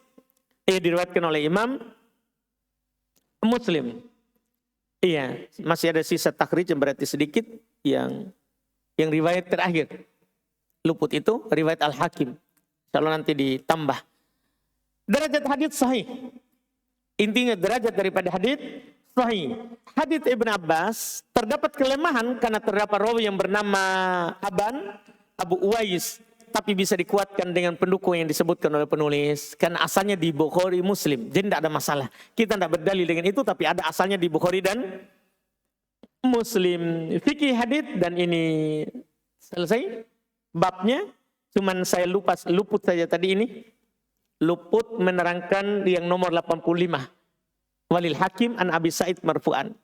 Diriwayatkan oleh Imam Muslim. Iya, masih ada sisa takhrij yang berarti sedikit yang riwayat terakhir. Luput itu riwayat Al-Hakim. Kalau nanti ditambah. Derajat hadits sahih. Intinya derajat daripada hadits sahih. Hadits Ibn Abbas terdapat kelemahan karena terdapat rawi yang bernama Abu Uwais, tapi bisa dikuatkan dengan pendukung yang disebutkan oleh penulis karena asalnya di Bukhari Muslim. Jadi tidak ada masalah. Kita tidak berdalil dengan itu, tapi ada asalnya di Bukhari dan Muslim. Fikih hadits, dan ini selesai babnya. Cuman saya luput saja tadi ini. Luput menerangkan yang nomor 85. Walil Hakim an Abi Sa'id marfu'an.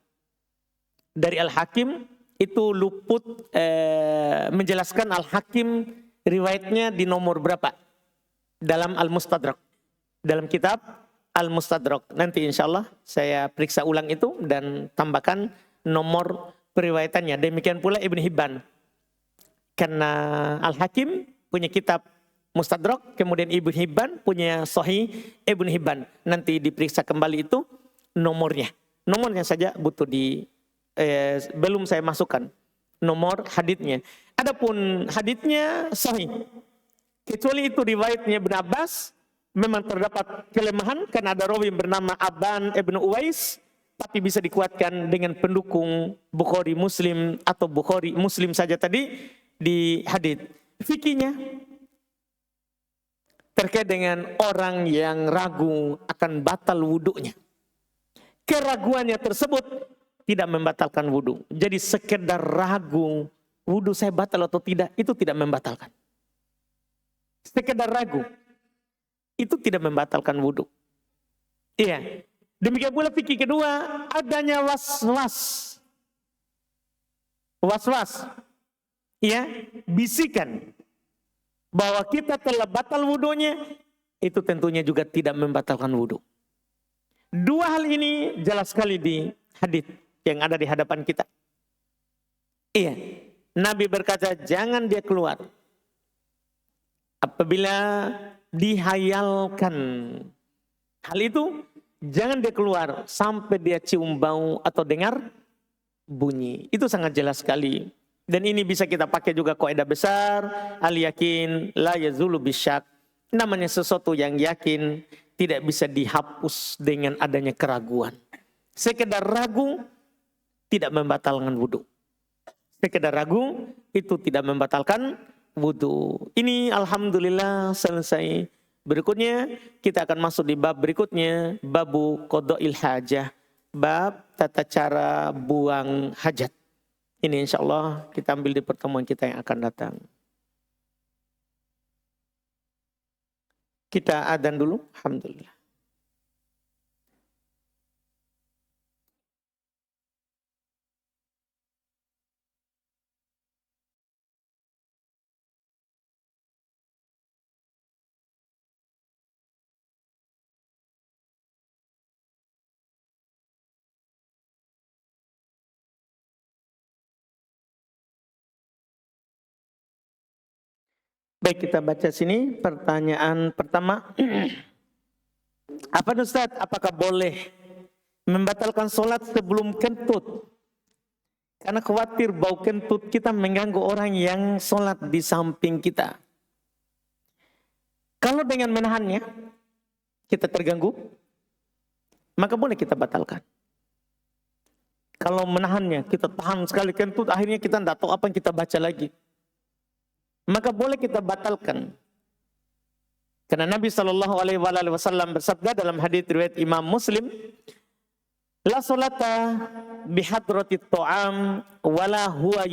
Dari Al-Hakim itu luput menjelaskan Al-Hakim riwayatnya di nomor berapa dalam Al-Mustadrak. Dalam kitab Al-Mustadrak. Nanti insya Allah saya periksa ulang itu dan tambahkan nomor periwayatannya. Demikian pula Ibn Hibban. Karena Al-Hakim punya kitab Mustadrak, kemudian Ibn Hibban punya Sahih Ibn Hibban. Nanti diperiksa kembali itu nomornya. Nomornya saja butuh belum saya masukkan nomor haditsnya. Adapun haditsnya sahih. Kecuali itu riwayatnya Ibn Abbas memang terdapat kelemahan karena ada rawi yang bernama Aban Ibn Uwais, tapi bisa dikuatkan dengan pendukung Bukhari Muslim atau Bukhari Muslim saja tadi di hadits. Fikihnya terkait dengan orang yang ragu akan batal wudhunya. Keraguannya tersebut tidak membatalkan wudhu. Jadi sekedar ragu, wudhu saya batal atau tidak, itu tidak membatalkan. Sekedar ragu, itu tidak membatalkan wudhu. Iya. Demikian pula fikih kedua, adanya was-was. Was-was. Ya, bisikan bahwa kita telah batal wudhunya, itu tentunya juga tidak membatalkan wudhu. Dua hal ini jelas sekali di hadits yang ada di hadapan kita. Iya, Nabi berkata jangan dia keluar apabila dihayalkan. Hal itu jangan dia keluar sampai dia cium bau atau dengar bunyi. Itu sangat jelas sekali. Dan ini bisa kita pakai juga kaidah besar, al-yakin la yazulu bisyak. Namanya sesuatu yang yakin tidak bisa dihapus dengan adanya keraguan. Sekedar ragu tidak membatalkan wudhu. Sekedar ragu itu tidak membatalkan wudhu. Ini alhamdulillah selesai. Berikutnya kita akan masuk di bab berikutnya, babu qada'il hajah, bab tata cara buang hajat. Ini insya Allah kita ambil di pertemuan kita yang akan datang. Kita adzan dulu. Alhamdulillah. Baik, kita baca sini pertanyaan pertama. Apa Ustaz, apakah boleh membatalkan sholat sebelum kentut? Karena khawatir bau kentut kita mengganggu orang yang sholat di samping kita. Kalau dengan menahannya kita terganggu, maka boleh kita batalkan. Kalau menahannya kita tahan sekali kentut, akhirnya kita tidak tahu apa yang kita baca lagi. maka boleh kita batalkan. Karena Nabi SAW bersabda dalam hadits riwayat Imam Muslim, la salata bihadratit ta'am wala huwa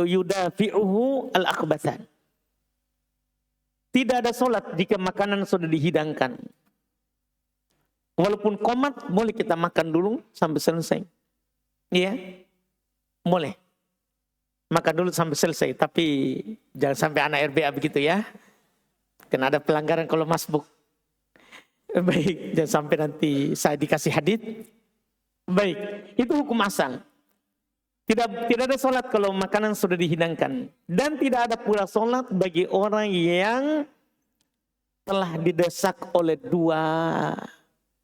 yudafi'uhu al-akhbathan. Tidak ada solat jika makanan sudah dihidangkan. Walaupun komat, boleh kita makan dulu sampai selesai. Iya, boleh. Makan dulu sampai selesai, tapi jangan sampai anak RBA begitu ya. Karena ada pelanggaran kalau masbuk. Baik, jangan sampai nanti saya dikasih hadits. Baik, itu hukum asal. Tidak ada solat kalau makanan sudah dihidangkan. Dan tidak ada pula solat bagi orang yang telah didesak oleh dua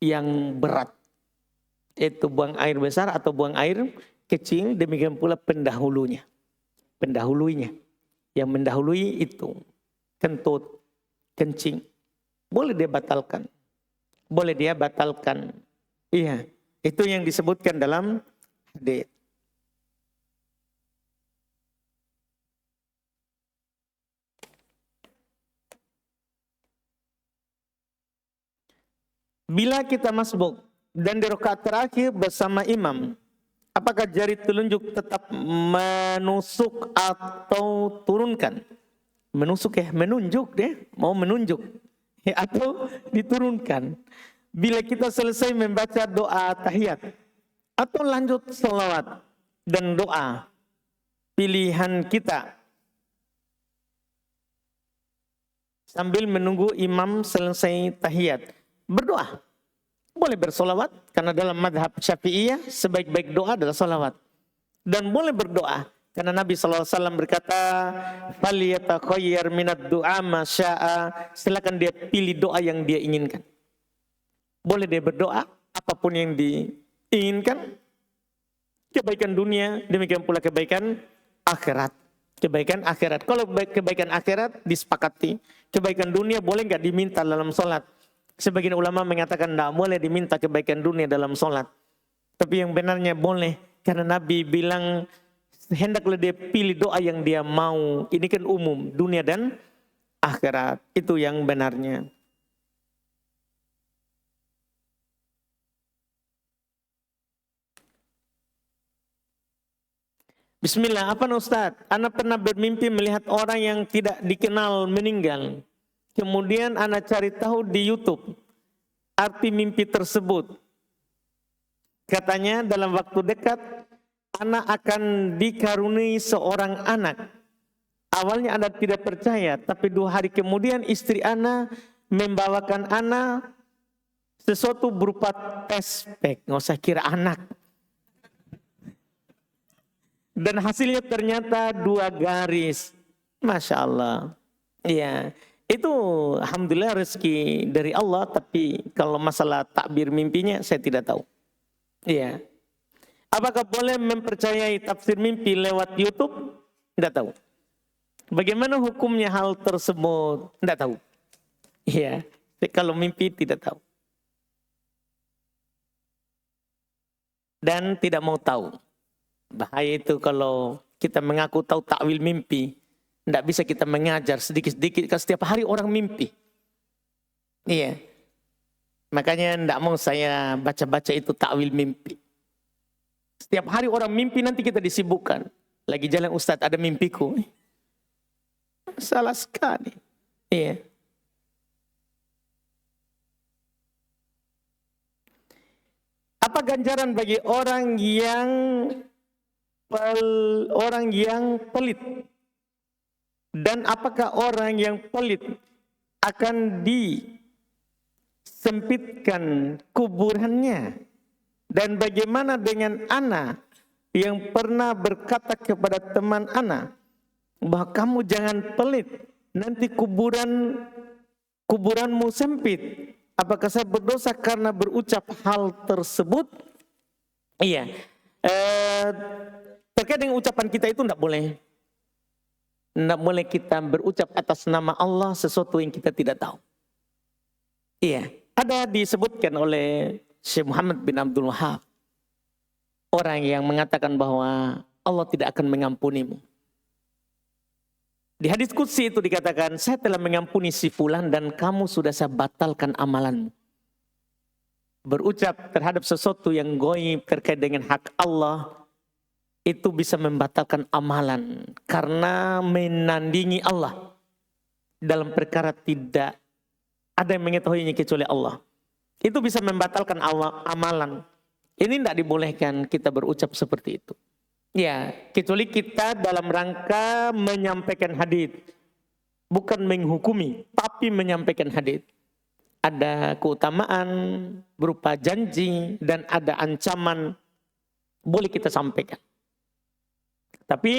yang berat, yaitu buang air besar atau buang air kecil, demikian pula pendahulunya. Yang mendahului itu kentut, kencing, boleh dia batalkan. Iya, itu yang disebutkan dalam hadits. Bila kita masbuk dan di rakaat terakhir bersama imam, apakah jari telunjuk tetap menusuk atau turunkan? Menusuk ya, menunjuk deh, mau menunjuk. Ya, atau diturunkan. Bila kita selesai membaca doa tahiyat, atau lanjut salawat dan doa pilihan kita, sambil menunggu imam selesai tahiyat, berdoa. Boleh bersolawat, karena dalam madhab Syafi'iyah sebaik-baik doa adalah solawat. Dan boleh berdoa, karena Nabi SAW berkata, "Falyatakhayyar minad du'a ma syaa." Silakan dia pilih doa yang dia inginkan. Boleh dia berdoa apapun yang diinginkan. Kebaikan dunia, demikian pula kebaikan akhirat. Kebaikan akhirat. Kalau kebaikan akhirat disepakati. Kebaikan dunia boleh nggak diminta dalam sholat? Sebagian ulama mengatakan tidak boleh diminta kebaikan dunia dalam sholat. Tapi yang benarnya boleh. Karena Nabi bilang hendaklah dia pilih doa yang dia mau. Ini kan umum, dunia dan akhirat. Itu yang benarnya. Bismillah, apa Ustaz? Anak pernah bermimpi melihat orang yang tidak dikenal meninggal. Kemudian anak cari tahu di YouTube arti mimpi tersebut. Katanya dalam waktu dekat anak akan dikaruniai seorang anak. Awalnya anak tidak percaya, tapi 2 hari kemudian istri anak membawakan anak sesuatu berupa test pack. Nggak usah kira anak. Dan hasilnya ternyata 2 garis. Masya Allah. Iya. Itu alhamdulillah rezeki dari Allah, tapi kalau masalah takbir mimpinya saya tidak tahu. Iya. Apakah boleh mempercayai tafsir mimpi lewat YouTube? Tidak tahu. Bagaimana hukumnya hal tersebut? Tidak tahu. Iya. Kalau mimpi tidak tahu. Dan tidak mau tahu. Bahaya itu kalau kita mengaku tahu takwil mimpi. Tidak bisa kita mengajar sedikit-sedikit. Setiap hari orang mimpi. Iya. Makanya tidak mau saya baca-baca itu takwil mimpi. Setiap hari orang mimpi, nanti kita disibukkan. Lagi jalan Ustadz ada mimpiku. Salah sekali. Iya. Apa ganjaran bagi orang yang pelit? Dan apakah orang yang pelit akan disempitkan kuburannya? Dan bagaimana dengan anak yang pernah berkata kepada teman anak bahwa kamu jangan pelit, nanti kuburanmu sempit. Apakah saya berdosa karena berucap hal tersebut? Iya. Terkait dengan ucapan kita itu tidak boleh. Tidak boleh kita berucap atas nama Allah sesuatu yang kita tidak tahu. Iya. Ada disebutkan oleh Syekh Muhammad bin Abdul Wahab. Orang yang mengatakan bahwa Allah tidak akan mengampunimu. Di hadis qudsi itu dikatakan, saya telah mengampuni si fulan dan kamu sudah saya batalkan amalanmu. Berucap terhadap sesuatu yang goib terkait dengan hak Allah, itu bisa membatalkan amalan. Karena menandingi Allah dalam perkara tidak ada yang mengetahuinya kecuali Allah. Itu bisa membatalkan amalan. Ini tidak dibolehkan kita berucap seperti itu. Ya, kecuali kita dalam rangka menyampaikan hadits, bukan menghukumi, tapi menyampaikan hadits. Ada keutamaan berupa janji dan ada ancaman, boleh kita sampaikan. Tapi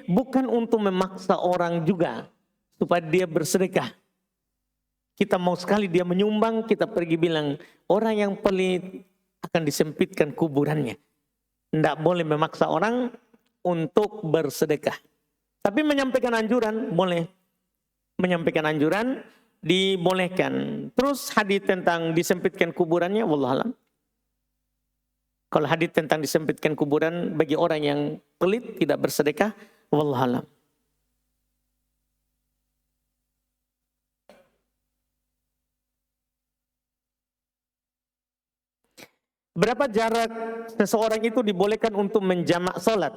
bukan untuk memaksa orang juga supaya dia bersedekah. Kita mau sekali dia menyumbang, kita pergi bilang orang yang pelit akan disempitkan kuburannya. Tidak boleh memaksa orang untuk bersedekah. Tapi menyampaikan anjuran boleh. Menyampaikan anjuran dibolehkan. Terus hadis tentang disempitkan kuburannya, wallahualam. Kalau hadis tentang disempitkan kuburan bagi orang yang pelit tidak bersedekah, wallahualam. Berapa jarak seseorang itu dibolehkan untuk menjamak solat?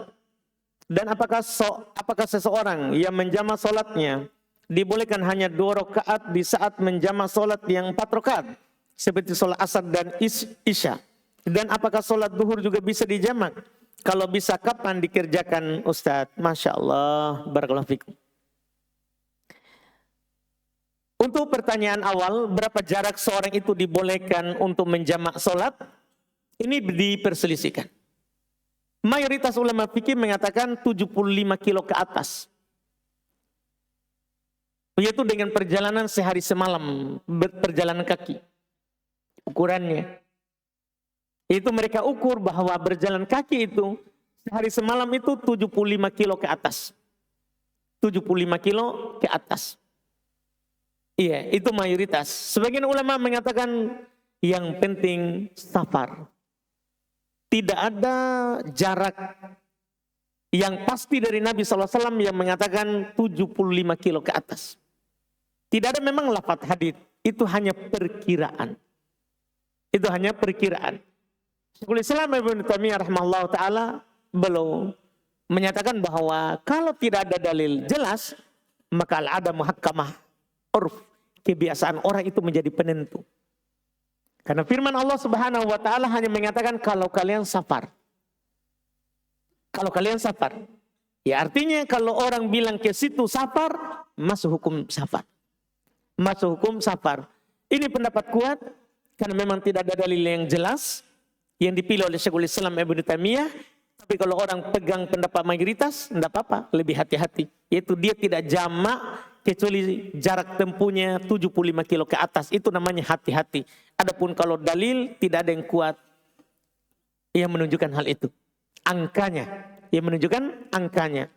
Dan apakah seseorang yang menjamak solatnya dibolehkan hanya 2 rakaat di saat menjamak solat yang 4 rakaat? Seperti solat asar dan isya. Dan apakah solat duhur juga bisa dijamak? Kalau bisa kapan dikerjakan Ustadz? Masya Allah, barakallahu fikum. Untuk pertanyaan awal, berapa jarak seorang itu dibolehkan untuk menjamak solat? Ini diperselisihkan. Mayoritas ulama fikih mengatakan 75 kilo ke atas. Yaitu dengan perjalanan sehari semalam, berperjalanan kaki. Ukurannya. Itu mereka ukur bahwa berjalan kaki itu, sehari semalam itu 75 kilo ke atas. 75 kilo ke atas. Iya, itu mayoritas. Sebagian ulama mengatakan yang penting safar. Tidak ada jarak yang pasti dari Nabi SAW yang mengatakan 75 kilo ke atas. Tidak ada memang lafaz hadits, itu hanya perkiraan. Itu hanya perkiraan. Syekhul Islam Ibnu Taimiyah rahimahullah ta'ala belum menyatakan bahwa kalau tidak ada dalil jelas, maka al-ada muhakkamah urf, kebiasaan orang itu menjadi penentu. Karena firman Allah Subhanahu wa taala hanya mengatakan kalau kalian safar. Kalau kalian safar. Ya artinya kalau orang bilang ke situ safar, masuk hukum safar. Masuk hukum safar. Ini pendapat kuat karena memang tidak ada dalil yang jelas yang dipilih oleh Syekhul Islam Ibnu Taimiyah. Tapi kalau orang pegang pendapat mayoritas, tidak apa-apa, lebih hati-hati. Yaitu dia tidak jamak kecuali jarak tempuhnya 75 kilo ke atas. Itu namanya hati-hati. Adapun kalau dalil tidak ada yang kuat yang menunjukkan hal itu. Angkanya, yang menunjukkan angkanya.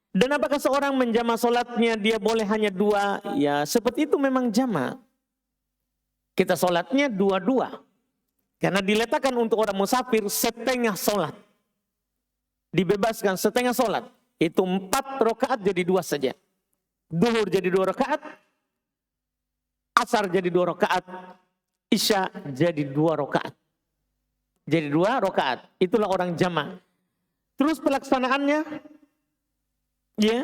Dan apakah seorang menjamak solatnya dia boleh hanya 2? Ya seperti itu memang jamak. Kita solatnya 2-2. Karena diletakkan untuk orang musafir setengah solat. Dibebaskan setengah solat. Itu 4 rakaat jadi 2 saja. Duhur jadi 2 rakaat. Asar jadi 2 rakaat. Isya jadi 2 rakaat. Jadi 2 rakaat. Itulah orang jamak. Terus pelaksanaannya. Ya.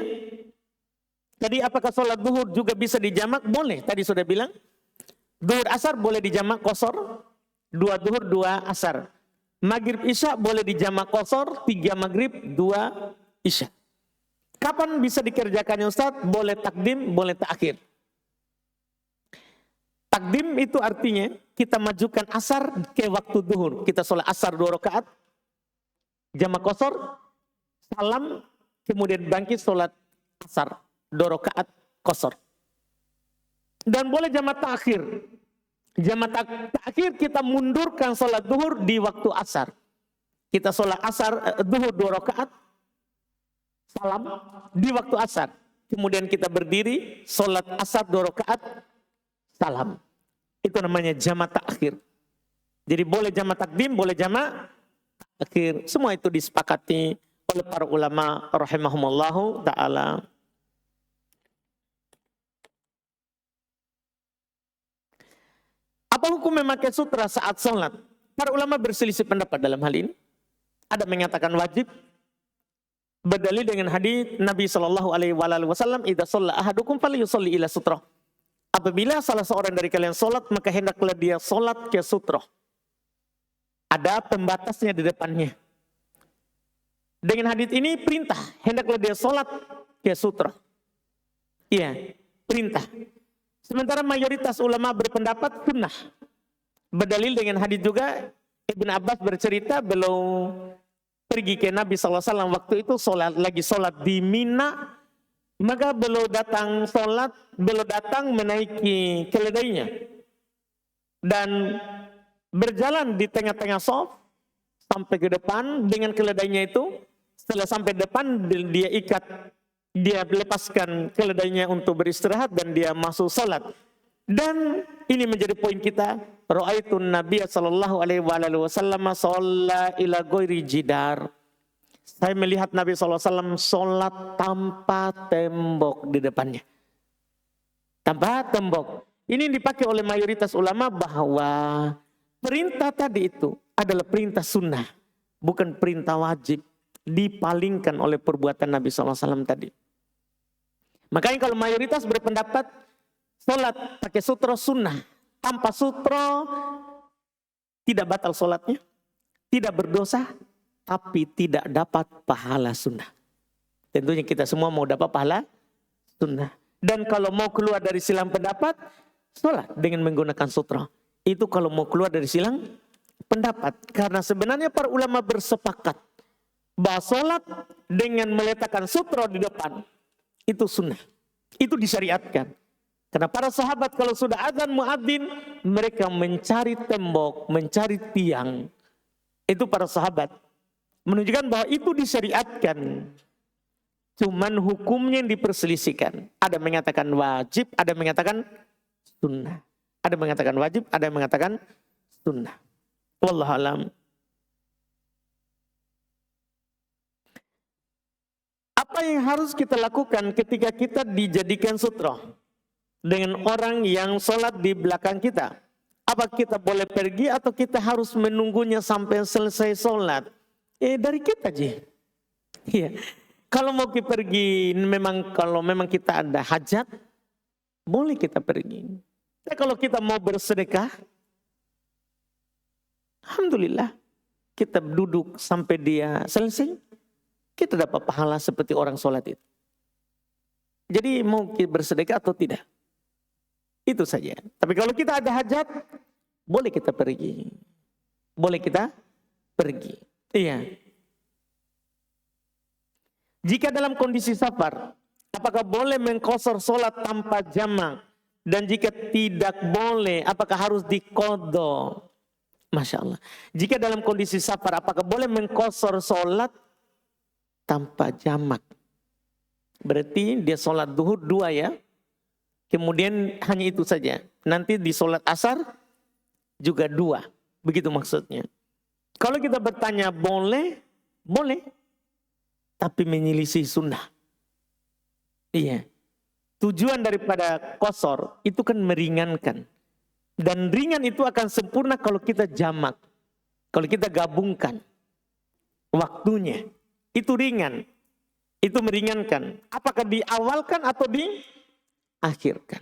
Tadi apakah sholat duhur juga bisa dijamak? Boleh. Tadi sudah bilang. Duhur asar boleh dijamak qashar. 2 duhur 2 asar. Maghrib isya boleh dijamak qashar. 3 maghrib 2 isya. Kapan bisa dikerjakannya Ustaz? Boleh takdim, boleh ta'khir. Takdim itu artinya kita majukan asar ke waktu duhur. Kita sholat asar 2 rakaat, jamak qashar, salam, kemudian bangkit sholat asar 2 rakaat qashar. Dan boleh jamak ta'khir. Jamak ta'khir kita mundurkan sholat duhur di waktu asar. Kita sholat asar duhur 2 rakaat, salam di waktu asar. Kemudian kita berdiri, sholat asar 2 rakaat, salam. Itu namanya jamak ta'khir. Jadi boleh jamak takdim, boleh jamak ta'khir. Semua itu disepakati oleh para ulama rahimahumullahu ta'ala. Apa hukum memakai sutra saat sholat? Para ulama berselisih pendapat dalam hal ini. Ada mengatakan wajib, berdalil dengan hadis Nabi SAW, "Idza shalla ahadukum falyusalli ila sutra." Apabila salah seorang dari kalian sholat, maka hendaklah dia sholat ke sutra. Ada pembatasnya di depannya. Dengan hadis ini perintah, hendaklah dia sholat ke sutra. Iya, perintah. Sementara mayoritas ulama berpendapat sunnah. Berdalil dengan hadis juga, Ibn Abbas bercerita belum pergi ke Nabi SAW waktu itu lagi sholat di Mina, maka beliau datang sholat, beliau datang menaiki keledainya dan berjalan di tengah-tengah shaf sampai ke depan dengan keledainya itu. Setelah sampai depan dia ikat, dia lepaskan keledainya untuk beristirahat dan dia masuk sholat. Dan ini menjadi poin kita. Ra'aitun Nabiy sallallahu alaihi wasallam shalla ila ghairi jidar. Saya melihat Nabi SAW sholat tanpa tembok di depannya. Tanpa tembok. Ini dipakai oleh mayoritas ulama bahwa perintah tadi itu adalah perintah sunnah, bukan perintah wajib. Dipalingkan oleh perbuatan Nabi SAW tadi. Makanya kalau mayoritas berpendapat sholat pakai sutra sunnah, tanpa sutra tidak batal sholatnya, tidak berdosa, tapi tidak dapat pahala sunnah. Tentunya kita semua mau dapat pahala sunnah. Dan kalau mau keluar dari silang pendapat, sholat dengan menggunakan sutra. Itu kalau mau keluar dari silang pendapat. Karena sebenarnya para ulama bersepakat bahwa sholat dengan meletakkan sutra di depan itu sunnah, itu disyariatkan. Karena para sahabat kalau sudah azan muadzin, mereka mencari tembok, mencari tiang. Itu para sahabat menunjukkan bahwa itu disyariatkan. Cuman hukumnya yang diperselisihkan. Ada yang mengatakan wajib, ada yang mengatakan sunnah. Ada yang mengatakan wajib, ada yang mengatakan sunnah. Wallahu a'lam. Apa yang harus kita lakukan ketika kita dijadikan sutra dengan orang yang sholat di belakang kita? Apa kita boleh pergi atau kita harus menunggunya sampai selesai sholat? Dari kita aja. Iya. Kalau mau kita pergi, kalau memang kita ada hajat, boleh kita pergi. Kalau kita mau bersedekah, alhamdulillah, kita duduk sampai dia selesai. Kita dapat pahala seperti orang sholat itu. Jadi mau kita bersedekah atau tidak? Itu saja. Tapi kalau kita ada hajat, boleh kita pergi. Boleh kita pergi. Iya. Jika dalam kondisi safar, apakah boleh mengqashar sholat tanpa jamak? Dan jika tidak boleh, apakah harus diqadha? Masya Allah. Jika dalam kondisi safar, apakah boleh mengqashar sholat tanpa jamak? Berarti dia sholat duhur 2 ya. Kemudian hanya itu saja. Nanti di sholat asar juga 2. Begitu maksudnya. Kalau kita bertanya boleh, boleh. Tapi menyelisih sunnah. Iya. Tujuan daripada qashar itu kan meringankan. Dan ringan itu akan sempurna kalau kita jamak. Kalau kita gabungkan waktunya. Itu ringan. Itu meringankan. Apakah diawalkan atau diakhirkan.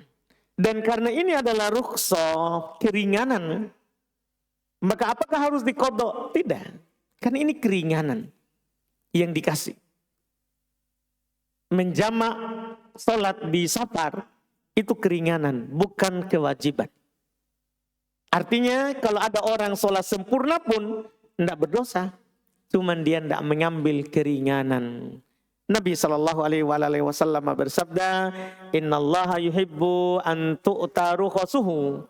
Dan karena ini adalah rukhsah, keringanan. Maka apakah harus diqadha? Tidak. Karena ini keringanan yang dikasih. Menjamak sholat di safar itu keringanan, bukan kewajiban. Artinya kalau ada orang sholat sempurna pun tidak berdosa. Cuman dia tidak mengambil keringanan. Nabi SAW bersabda, Innallaha yuhibbu an tu'ta rukhasuhu.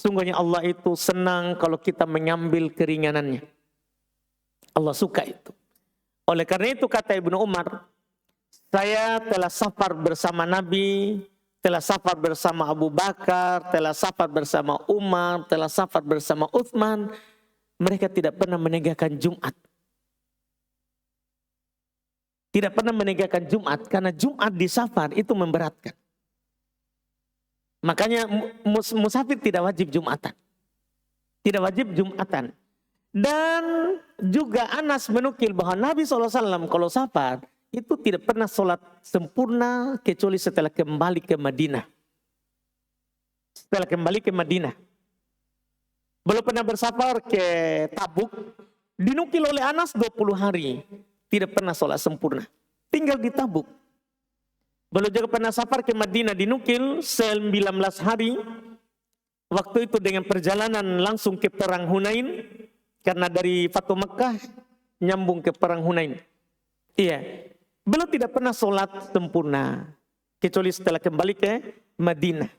Sungguhnya Allah itu senang kalau kita mengambil keringanannya. Allah suka itu. Oleh karena itu kata Ibnu Umar, saya telah safar bersama Nabi, telah safar bersama Abu Bakar, telah safar bersama Umar, telah safar bersama Utsman. Mereka tidak pernah menegakkan Jumat. Tidak pernah menegakkan Jumat karena Jumat di safar itu memberatkan. Makanya musafir tidak wajib Jumatan. Tidak wajib Jumatan. Dan juga Anas menukil bahwa Nabi SAW kalau safar itu tidak pernah sholat sempurna kecuali setelah kembali ke Madinah. Setelah kembali ke Madinah. Belum pernah bersafar ke Tabuk. Dinukil oleh Anas 20 hari. Tidak pernah sholat sempurna. Tinggal di Tabuk. Belum juga pernah safar ke Madinah, dinukil 19 hari. Waktu itu dengan perjalanan langsung ke Perang Hunain. Karena dari Fatu Mekah nyambung ke Perang Hunain. Iya. Belum tidak pernah sholat sempurna. Kecuali setelah kembali ke Madinah.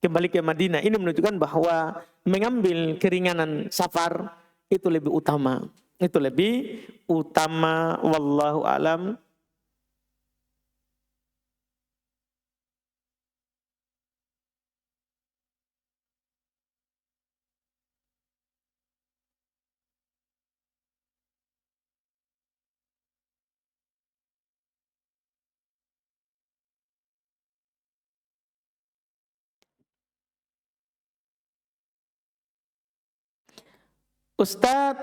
Kembali ke Madinah. Ini menunjukkan bahwa mengambil keringanan safar itu lebih utama. Itu lebih utama. Wallahu a'lam. Ustadz,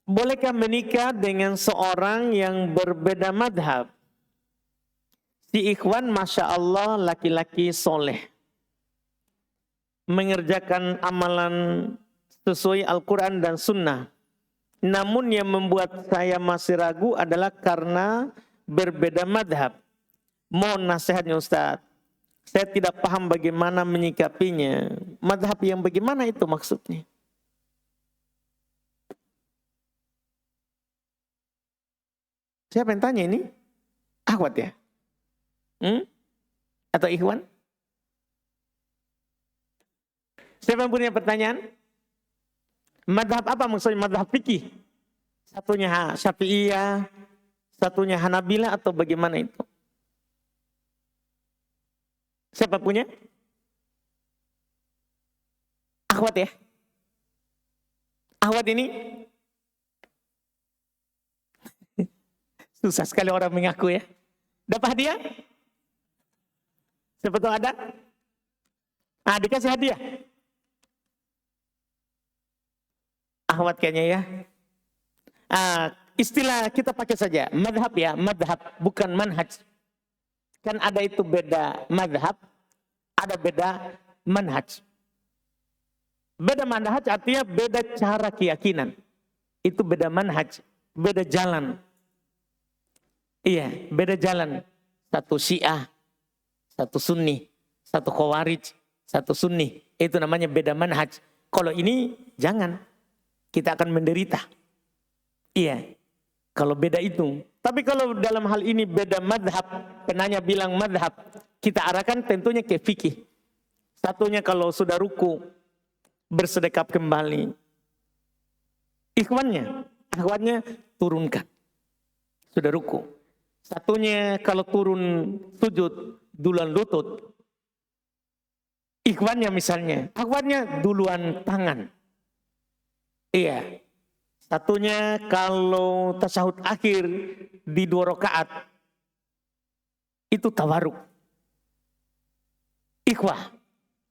bolehkah menikah dengan seorang yang berbeda madhab? Si ikhwan Masya Allah laki-laki soleh. Mengerjakan amalan sesuai Al-Quran dan Sunnah. Namun yang membuat saya masih ragu adalah karena berbeda madhab. Mohon nasihatnya Ustadz. Saya tidak paham bagaimana menyikapinya. Madhab yang bagaimana itu maksudnya? Siapa yang tanya ini? Akhwat ya? Atau ikhwan? Siapa yang punya pertanyaan? Madhab apa maksudnya? Madhab fikih? Satunya Syafi'iyah, satunya Hanabilah atau bagaimana itu? Siapa punya? Akhwat ya? Akhwat ini? Susah sekali orang mengaku ya. Dapat hadiah? Siapa tahu ada? Dikasih hadiah. Akhwat kayaknya ya. Istilah kita pakai saja. Madhab ya, madhab. Bukan manhaj. Kan ada itu beda madhab. Ada beda manhaj. Beda manhaj artinya beda cara keyakinan. Itu beda manhaj. Beda jalan. Iya, beda jalan. Satu Syiah, satu Sunni, satu Khawarij, satu Sunni. Itu namanya beda manhaj. Kalau ini jangan. Kita akan menderita. Iya, kalau beda itu. Tapi kalau dalam hal ini beda madhab, penanya bilang madhab, kita arahkan tentunya ke fikih. Satunya kalau sudah ruku, bersedekap kembali. Akhwatnya turunkan. Sudah ruku. Satunya kalau turun sujud duluan lutut. Ikhwannya misalnya, akhwatnya duluan tangan. Iya. Satunya kalau tasyahud akhir di 2 rakaat itu tawaruk. Ikhwah,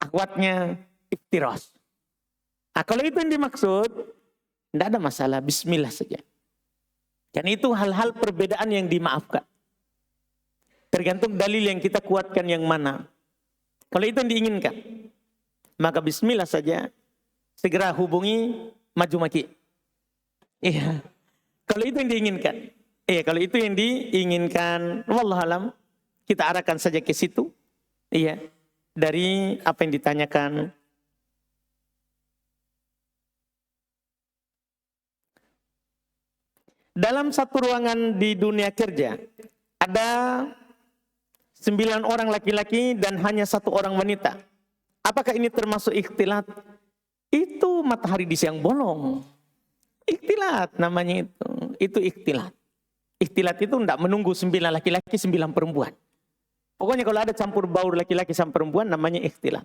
akhwatnya iftiras. Kalau itu yang dimaksud, tidak ada masalah, bismillah saja. Dan itu hal-hal perbedaan yang dimaafkan. Tergantung dalil yang kita kuatkan yang mana. Kalau itu yang diinginkan, maka bismillah saja. Segera hubungi maju maki. Iya. Kalau itu yang diinginkan. Iya, kalau itu yang diinginkan, wallahualam, kita arahkan saja ke situ. Iya. Dari apa yang ditanyakan. Dalam satu ruangan di dunia kerja, ada 9 orang laki-laki dan hanya 1 orang wanita. Apakah ini termasuk ikhtilat? Itu matahari di siang bolong. Ikhtilat namanya itu. Itu ikhtilat. Ikhtilat itu tidak menunggu 9 laki-laki, 9 perempuan. Pokoknya kalau ada campur baur laki-laki sama perempuan namanya ikhtilat.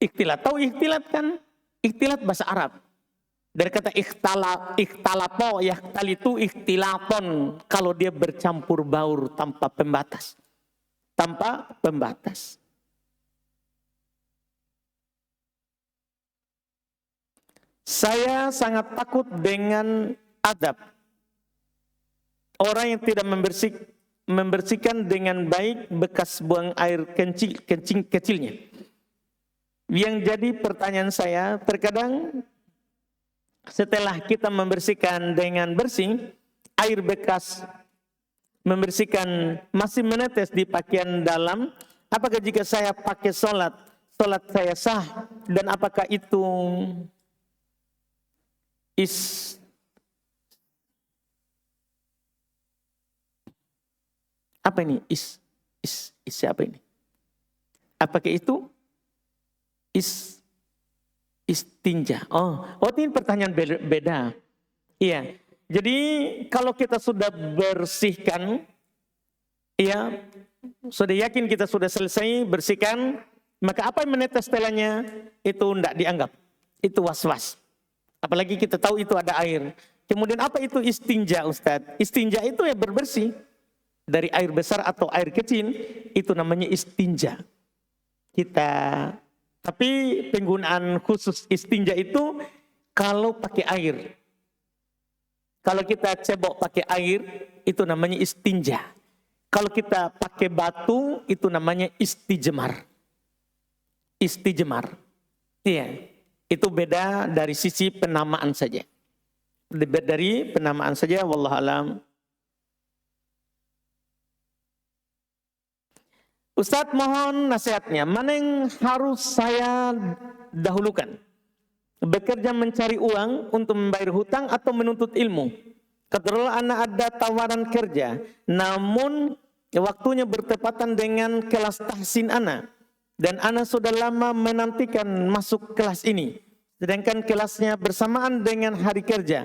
Ikhtilat. Tahu ikhtilat kan? Ikhtilat bahasa Arab. Dari kata ikhtalapo, yakhtalitu ikhtilaton. Kalau dia bercampur baur tanpa pembatas. Tanpa pembatas. Saya sangat takut dengan adab orang yang tidak membersihkan dengan baik bekas buang air kencing kecilnya. Yang jadi pertanyaan saya, terkadang setelah kita membersihkan dengan bersih, air bekas membersihkan masih menetes di pakaian dalam, apakah jika saya pakai sholat saya sah, dan apakah itu apa ini? Siapa ini? Apakah itu istinja? Oh, ini pertanyaan beda. Iya. Jadi kalau kita sudah bersihkan, ya, sudah yakin kita sudah selesai bersihkan, maka apa yang menetes setelahnya itu tidak dianggap. Itu was-was. Apalagi kita tahu itu ada air. Kemudian apa itu istinja, Ustadz? Istinja itu ya berbersih. Dari air besar atau air kecil, itu namanya istinja. Tapi penggunaan khusus istinja itu kalau pakai air. Kalau kita cebok pakai air, itu namanya istinja. Kalau kita pakai batu, itu namanya istijmar. Istijmar. Iya, itu beda dari sisi penamaan saja. Dari penamaan saja, wallahualam. Ustadz, mohon nasihatnya, mana yang harus saya dahulukan? Bekerja mencari uang untuk membayar hutang atau menuntut ilmu? Kebetulan anak ada tawaran kerja, namun waktunya bertepatan dengan kelas tahsin anak. Dan anak sudah lama menantikan masuk kelas ini. Sedangkan kelasnya bersamaan dengan hari kerja.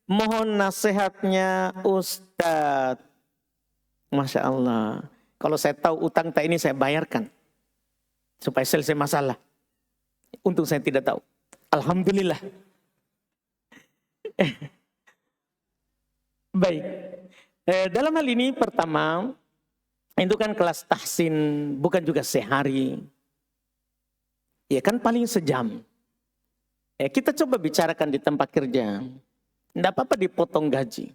Mohon nasihatnya Ustadz. Masya Allah. Kalau saya tahu utang tak ini saya bayarkan. Supaya selesai masalah. Untung saya tidak tahu. Alhamdulillah. Baik. Dalam hal ini pertama, itu kan kelas tahsin, bukan juga sehari. Ya kan paling sejam. Kita coba bicarakan di tempat kerja. Tidak apa-apa dipotong gaji.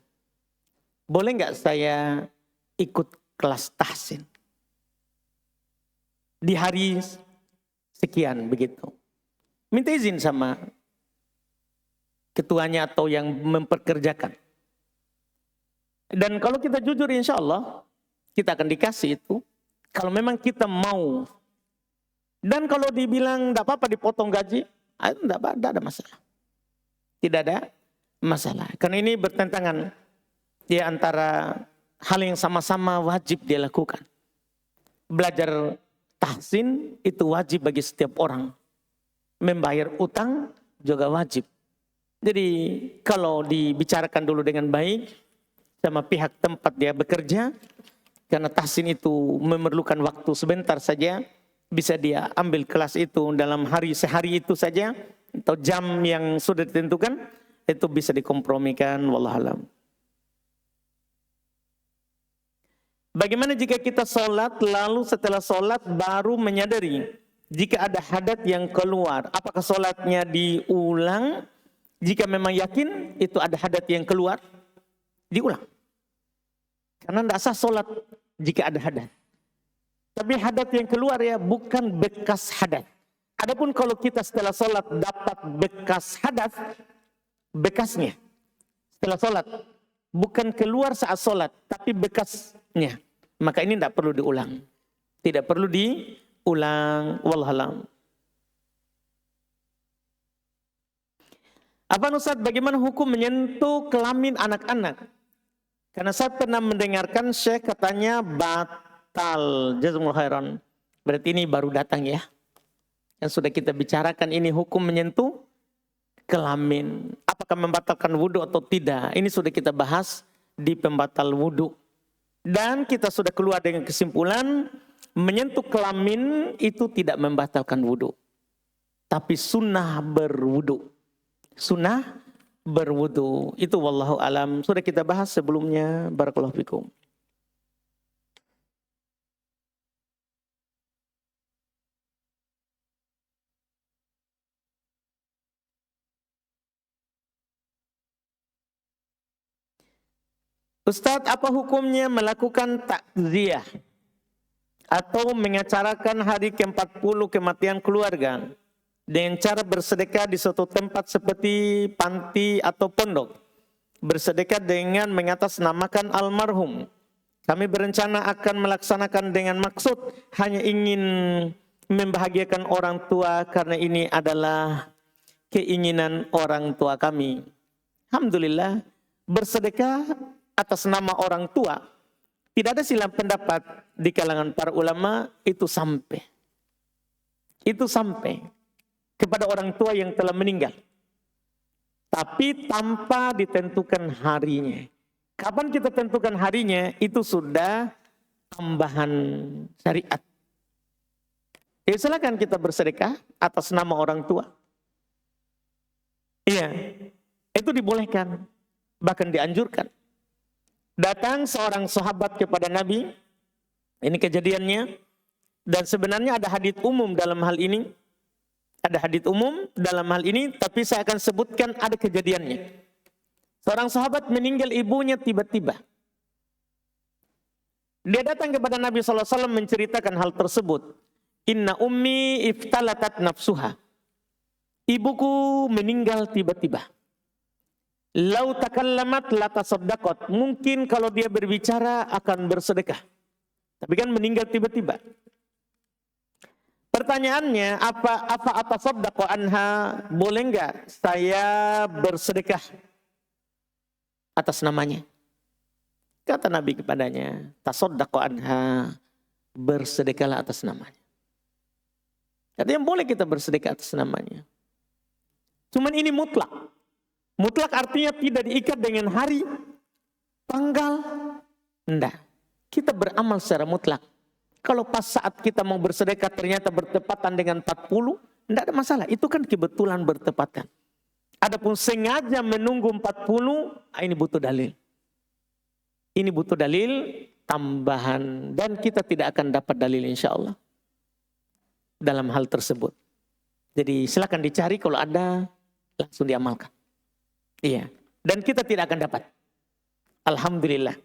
Boleh nggak saya ikut kelas tahsin di hari sekian begitu. Minta izin sama ketuanya atau yang memperkerjakan. Dan kalau kita jujur insya Allah kita akan dikasih itu. Kalau memang kita mau. Dan kalau dibilang tidak apa-apa dipotong gaji, tidak ada masalah. Tidak ada masalah. Karena ini bertentangan di antara hal yang sama-sama wajib dia lakukan. Belajar tahsin itu wajib bagi setiap orang. Membayar utang juga wajib. Jadi kalau dibicarakan dulu dengan baik sama pihak tempat dia bekerja, karena tahsin itu memerlukan waktu sebentar saja, bisa dia ambil kelas itu dalam sehari itu saja, atau jam yang sudah ditentukan, itu bisa dikompromikan, wallahualam. Bagaimana jika kita sholat, lalu setelah sholat baru menyadari jika ada hadat yang keluar? Apakah sholatnya diulang? Jika memang yakin itu ada hadat yang keluar, diulang. Karena tidak sah sholat jika ada hadat. Tapi hadat yang keluar ya bukan bekas hadat. Adapun kalau kita setelah sholat dapat bekas hadat, bekasnya setelah sholat. Bukan keluar saat sholat, tapi bekasnya. Maka ini tidak perlu diulang. Tidak perlu diulang. Wallahualam. Apa Ustaz, bagaimana hukum menyentuh kelamin anak-anak? Karena saya pernah mendengarkan Syekh katanya batal. Jazakumullah khairan. Berarti ini baru datang ya. Yang sudah kita bicarakan ini hukum menyentuh kelamin. Apakah membatalkan wudhu atau tidak? Ini sudah kita bahas di pembatal wudhu. Dan kita sudah keluar dengan kesimpulan menyentuh kelamin itu tidak membatalkan wudhu. Tapi sunnah berwudhu. Sunnah berwudhu. Itu wallahu alam. Sudah kita bahas sebelumnya. Barakallahu fikum. Ustadz, apa hukumnya melakukan takziah atau mengacarakan hari ke-40 kematian keluarga dengan cara bersedekah di suatu tempat seperti panti atau pondok? Bersedekah dengan mengatasnamakan almarhum. Kami berencana akan melaksanakan dengan maksud hanya ingin membahagiakan orang tua karena ini adalah keinginan orang tua kami. Alhamdulillah, bersedekah atas nama orang tua, tidak ada silang pendapat di kalangan para ulama, itu sampai kepada orang tua yang telah meninggal. Tapi tanpa ditentukan harinya. Kapan kita tentukan harinya, itu sudah tambahan syariat. Ya silakan kita bersedekah atas nama orang tua. Iya, itu dibolehkan, bahkan dianjurkan. Datang seorang sahabat kepada Nabi, ini kejadiannya, dan sebenarnya ada hadits umum dalam hal ini. Ada hadits umum dalam hal ini, tapi saya akan sebutkan ada kejadiannya. Seorang sahabat meninggal ibunya tiba-tiba. Dia datang kepada Nabi SAW menceritakan hal tersebut. Inna ummi iftalatat nafsuha. Ibuku meninggal tiba-tiba. Lau takallamat la tasaddaqat. Mungkin kalau dia berbicara akan bersedekah. Tapi kan meninggal tiba-tiba. Pertanyaannya, apa atasaddaqu anha? Boleh enggak saya bersedekah atas namanya? Kata Nabi kepadanya, tasaddaqu anha, bersedekahlah atas namanya. Artinya boleh kita bersedekah atas namanya. Cuman ini mutlak. Mutlak artinya tidak diikat dengan hari, tanggal. Enggak. Kita beramal secara mutlak. Kalau pas saat kita mau bersedekah ternyata bertepatan dengan 40, enggak ada masalah. Itu kan kebetulan bertepatan. Adapun sengaja menunggu 40, ini butuh dalil. Ini butuh dalil tambahan. Dan kita tidak akan dapat dalil insya Allah dalam hal tersebut. Jadi silakan dicari, kalau ada langsung diamalkan. Iya, dan kita tidak akan dapat. Alhamdulillah.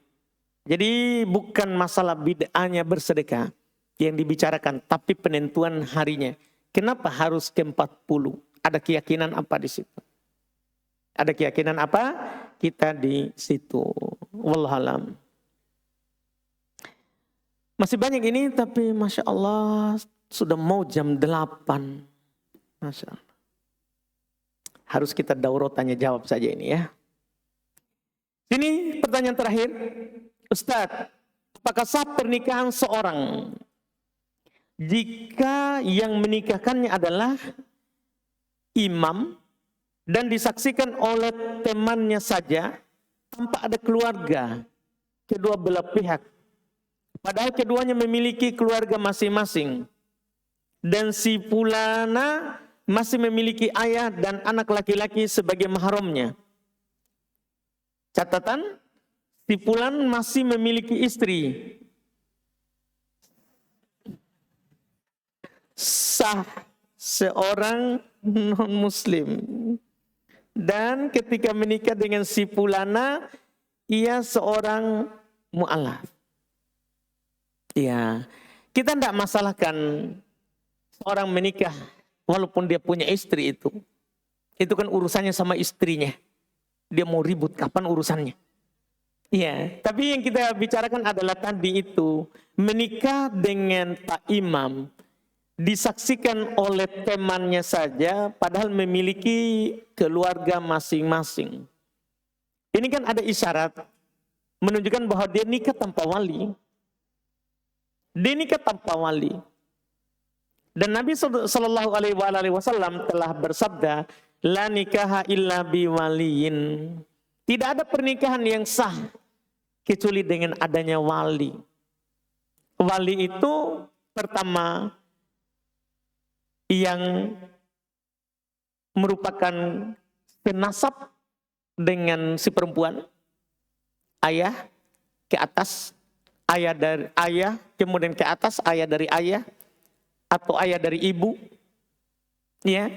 Jadi bukan masalah bid'ahnya bersedekah yang dibicarakan, tapi penentuan harinya. Kenapa harus ke-40? Ada keyakinan apa di situ? Ada keyakinan apa? Kita di situ. Wallahualam. Masih banyak ini, tapi Masya Allah sudah mau jam 8. Masya Allah. Harus kita daurah tanya jawab saja ini ya. Ini pertanyaan terakhir. Ustadz, apakah sah pernikahan seorang jika yang menikahkannya adalah imam dan disaksikan oleh temannya saja tanpa ada keluarga kedua belah pihak? Padahal keduanya memiliki keluarga masing-masing. Dan si fulana masih memiliki ayah dan anak laki-laki sebagai mahramnya. Catatan, si fulan masih memiliki istri. Sah seorang non-muslim. Dan ketika menikah dengan si fulana, ia seorang mu'alaf. Ya, kita tidak masalahkan seorang menikah walaupun dia punya istri itu kan urusannya sama istrinya. Dia mau ribut kapan urusannya. Iya, tapi yang kita bicarakan adalah tadi itu menikah dengan Pak Imam disaksikan oleh temannya saja padahal memiliki keluarga masing-masing. Ini kan ada isyarat menunjukkan bahwa dia nikah tanpa wali. Dia nikah tanpa wali. Dan Nabi Shallallahu Alaihi Wasallam telah bersabda, la nikaha illa biwaliyin. Tidak ada pernikahan yang sah kecuali dengan adanya wali. Wali itu pertama yang merupakan penasab dengan si perempuan, ayah ke atas, ayah dari ayah, kemudian ke atas ayah dari ayah, atau ayah dari ibu, ya.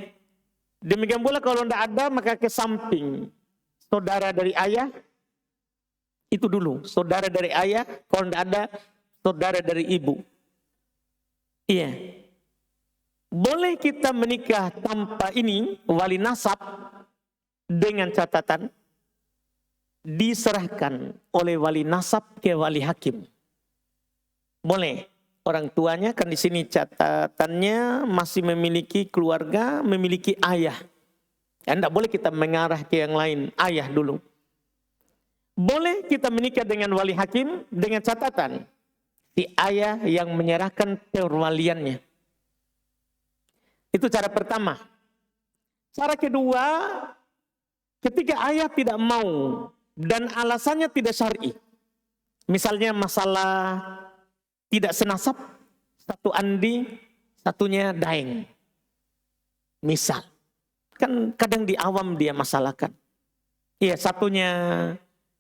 Demikian pula kalau tidak ada maka ke samping saudara dari ayah, Itu dulu, saudara dari ayah, kalau tidak ada, saudara dari ibu. Iya. Boleh kita menikah tanpa ini, wali nasab, dengan catatan, diserahkan oleh wali nasab ke wali hakim. Boleh. Orang tuanya kan di sini catatannya masih memiliki keluarga, memiliki ayah. Tidak boleh kita mengarah ke yang lain, ayah dulu. Boleh kita menikah dengan wali hakim dengan catatan si ayah yang menyerahkan perwaliannya. Itu cara pertama. Cara kedua, ketika ayah tidak mau dan alasannya tidak syar'i. Misalnya masalah tidak senasab, satu andi, satunya daeng. Misal, kan kadang di awam dia masalahkan. Iya, satunya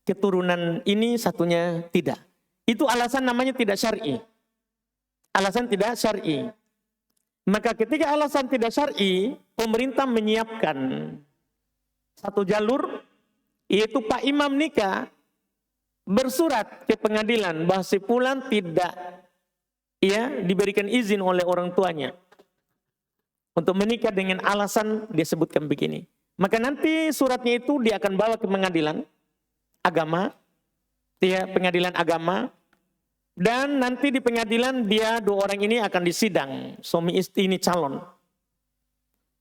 keturunan ini, satunya tidak. Itu alasan namanya tidak syar'i. Alasan tidak syar'i. Maka ketika alasan tidak syar'i, pemerintah menyiapkan satu jalur, yaitu Pak Imam nikah, bersurat ke pengadilan bahwa si fulan tidak diberikan izin oleh orang tuanya untuk menikah dengan alasan dia sebutkan begini. Maka nanti suratnya itu dia akan bawa ke pengadilan agama, pengadilan agama, dan nanti di pengadilan dia dua orang ini akan disidang, suami istri ini calon.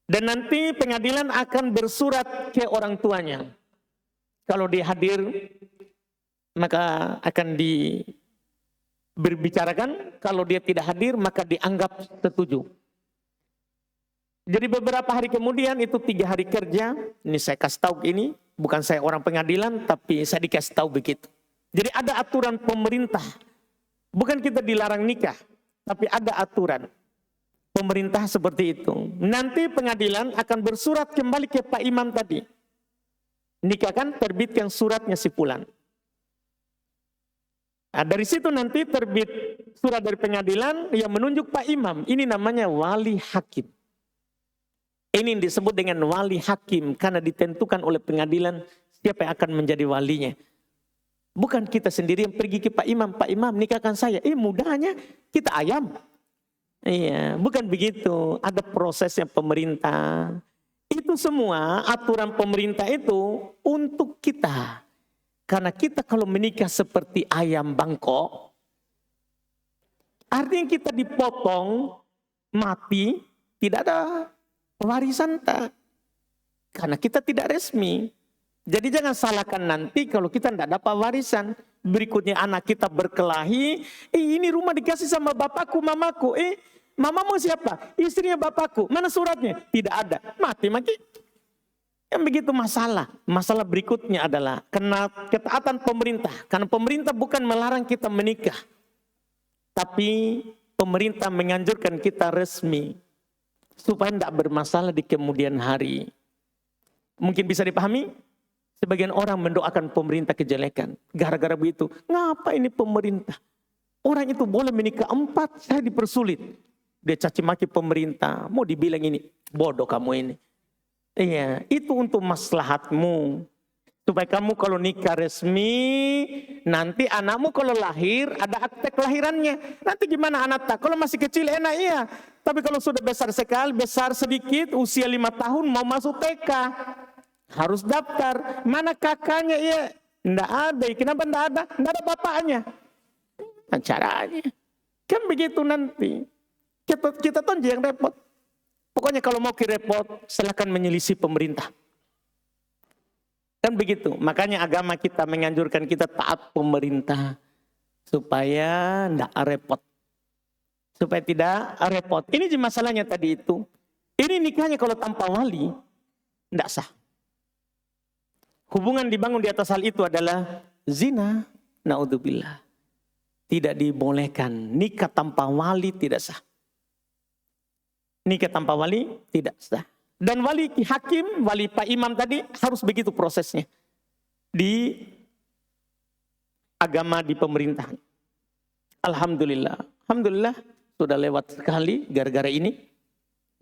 Dan nanti pengadilan akan bersurat ke orang tuanya. Kalau dia hadir, maka akan berbicarakan. Kalau dia tidak hadir, maka dianggap setuju. Jadi beberapa hari kemudian, itu 3 hari kerja, ini saya kasih tahu ini, bukan saya orang pengadilan, tapi saya dikasih tahu begitu. Jadi ada aturan pemerintah, bukan kita dilarang nikah, tapi ada aturan pemerintah seperti itu. Nanti pengadilan akan bersurat kembali ke Pak Imam tadi. Nikahkan, terbitkan suratnya si fulan. Nah, dari situ nanti terbit surat dari pengadilan yang menunjuk Pak Imam. Ini namanya wali hakim. Ini yang disebut dengan wali hakim karena ditentukan oleh pengadilan siapa yang akan menjadi walinya. Bukan kita sendiri yang pergi ke Pak Imam. Pak Imam nikahkan saya. Mudahnya kita ayam. Iya, bukan begitu. Ada prosesnya pemerintah. Itu semua aturan pemerintah itu untuk kita. Karena kita kalau menikah seperti ayam bangkok, artinya kita dipotong, mati, tidak ada warisan tak. Karena kita tidak resmi. Jadi jangan salahkan nanti kalau kita tidak dapat warisan. Berikutnya anak kita berkelahi, ini rumah dikasih sama bapakku, mamaku. Mamamu siapa? Istrinya bapakku. Mana suratnya? Tidak ada. Mati. Yang begitu masalah. Masalah berikutnya adalah kena ketaatan pemerintah. Karena pemerintah bukan melarang kita menikah. Tapi pemerintah menganjurkan kita resmi. Supaya tidak bermasalah di kemudian hari. Mungkin bisa dipahami? Sebagian orang mendoakan pemerintah kejelekan. Gara-gara begitu. Ngapa ini pemerintah? Orang itu boleh menikah 4, saya dipersulit. Dia caci maki pemerintah. Mau dibilang ini, bodoh kamu ini. Iya, itu untuk maslahatmu. Supaya kamu kalau nikah resmi, nanti anakmu kalau lahir, ada akte kelahirannya. Nanti gimana anak tak? Kalau masih kecil enak iya. Tapi kalau sudah besar sekali, besar sedikit, usia 5 tahun mau masuk TK. Harus daftar. Mana kakaknya iya? Nggak ada. Kenapa nggak ada? Nggak ada bapaknya. Nah, caranya. Kan begitu nanti. Kita tuh yang repot. Pokoknya kalau mau repot, silakan menyelisih pemerintah. Kan begitu. Makanya agama kita menganjurkan kita taat pemerintah. Supaya tidak repot. Supaya tidak repot. Ini masalahnya tadi itu. Ini nikahnya kalau tanpa wali, tidak sah. Hubungan dibangun di atas hal itu adalah zina. Naudzubillah. Tidak dibolehkan. Nikah tanpa wali tidak sah. Nikah tanpa wali tidak sah. Dan wali hakim, wali Pak Imam tadi harus begitu prosesnya. Di agama, di pemerintahan. Alhamdulillah. Alhamdulillah sudah lewat sekali gara-gara ini.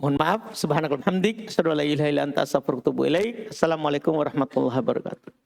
Mohon maaf. Subhanakallahumma hamdik. Asyhadu an la ilaha illa anta astaghfiruka wa atubu ilaik. Assalamualaikum warahmatullahi wabarakatuh.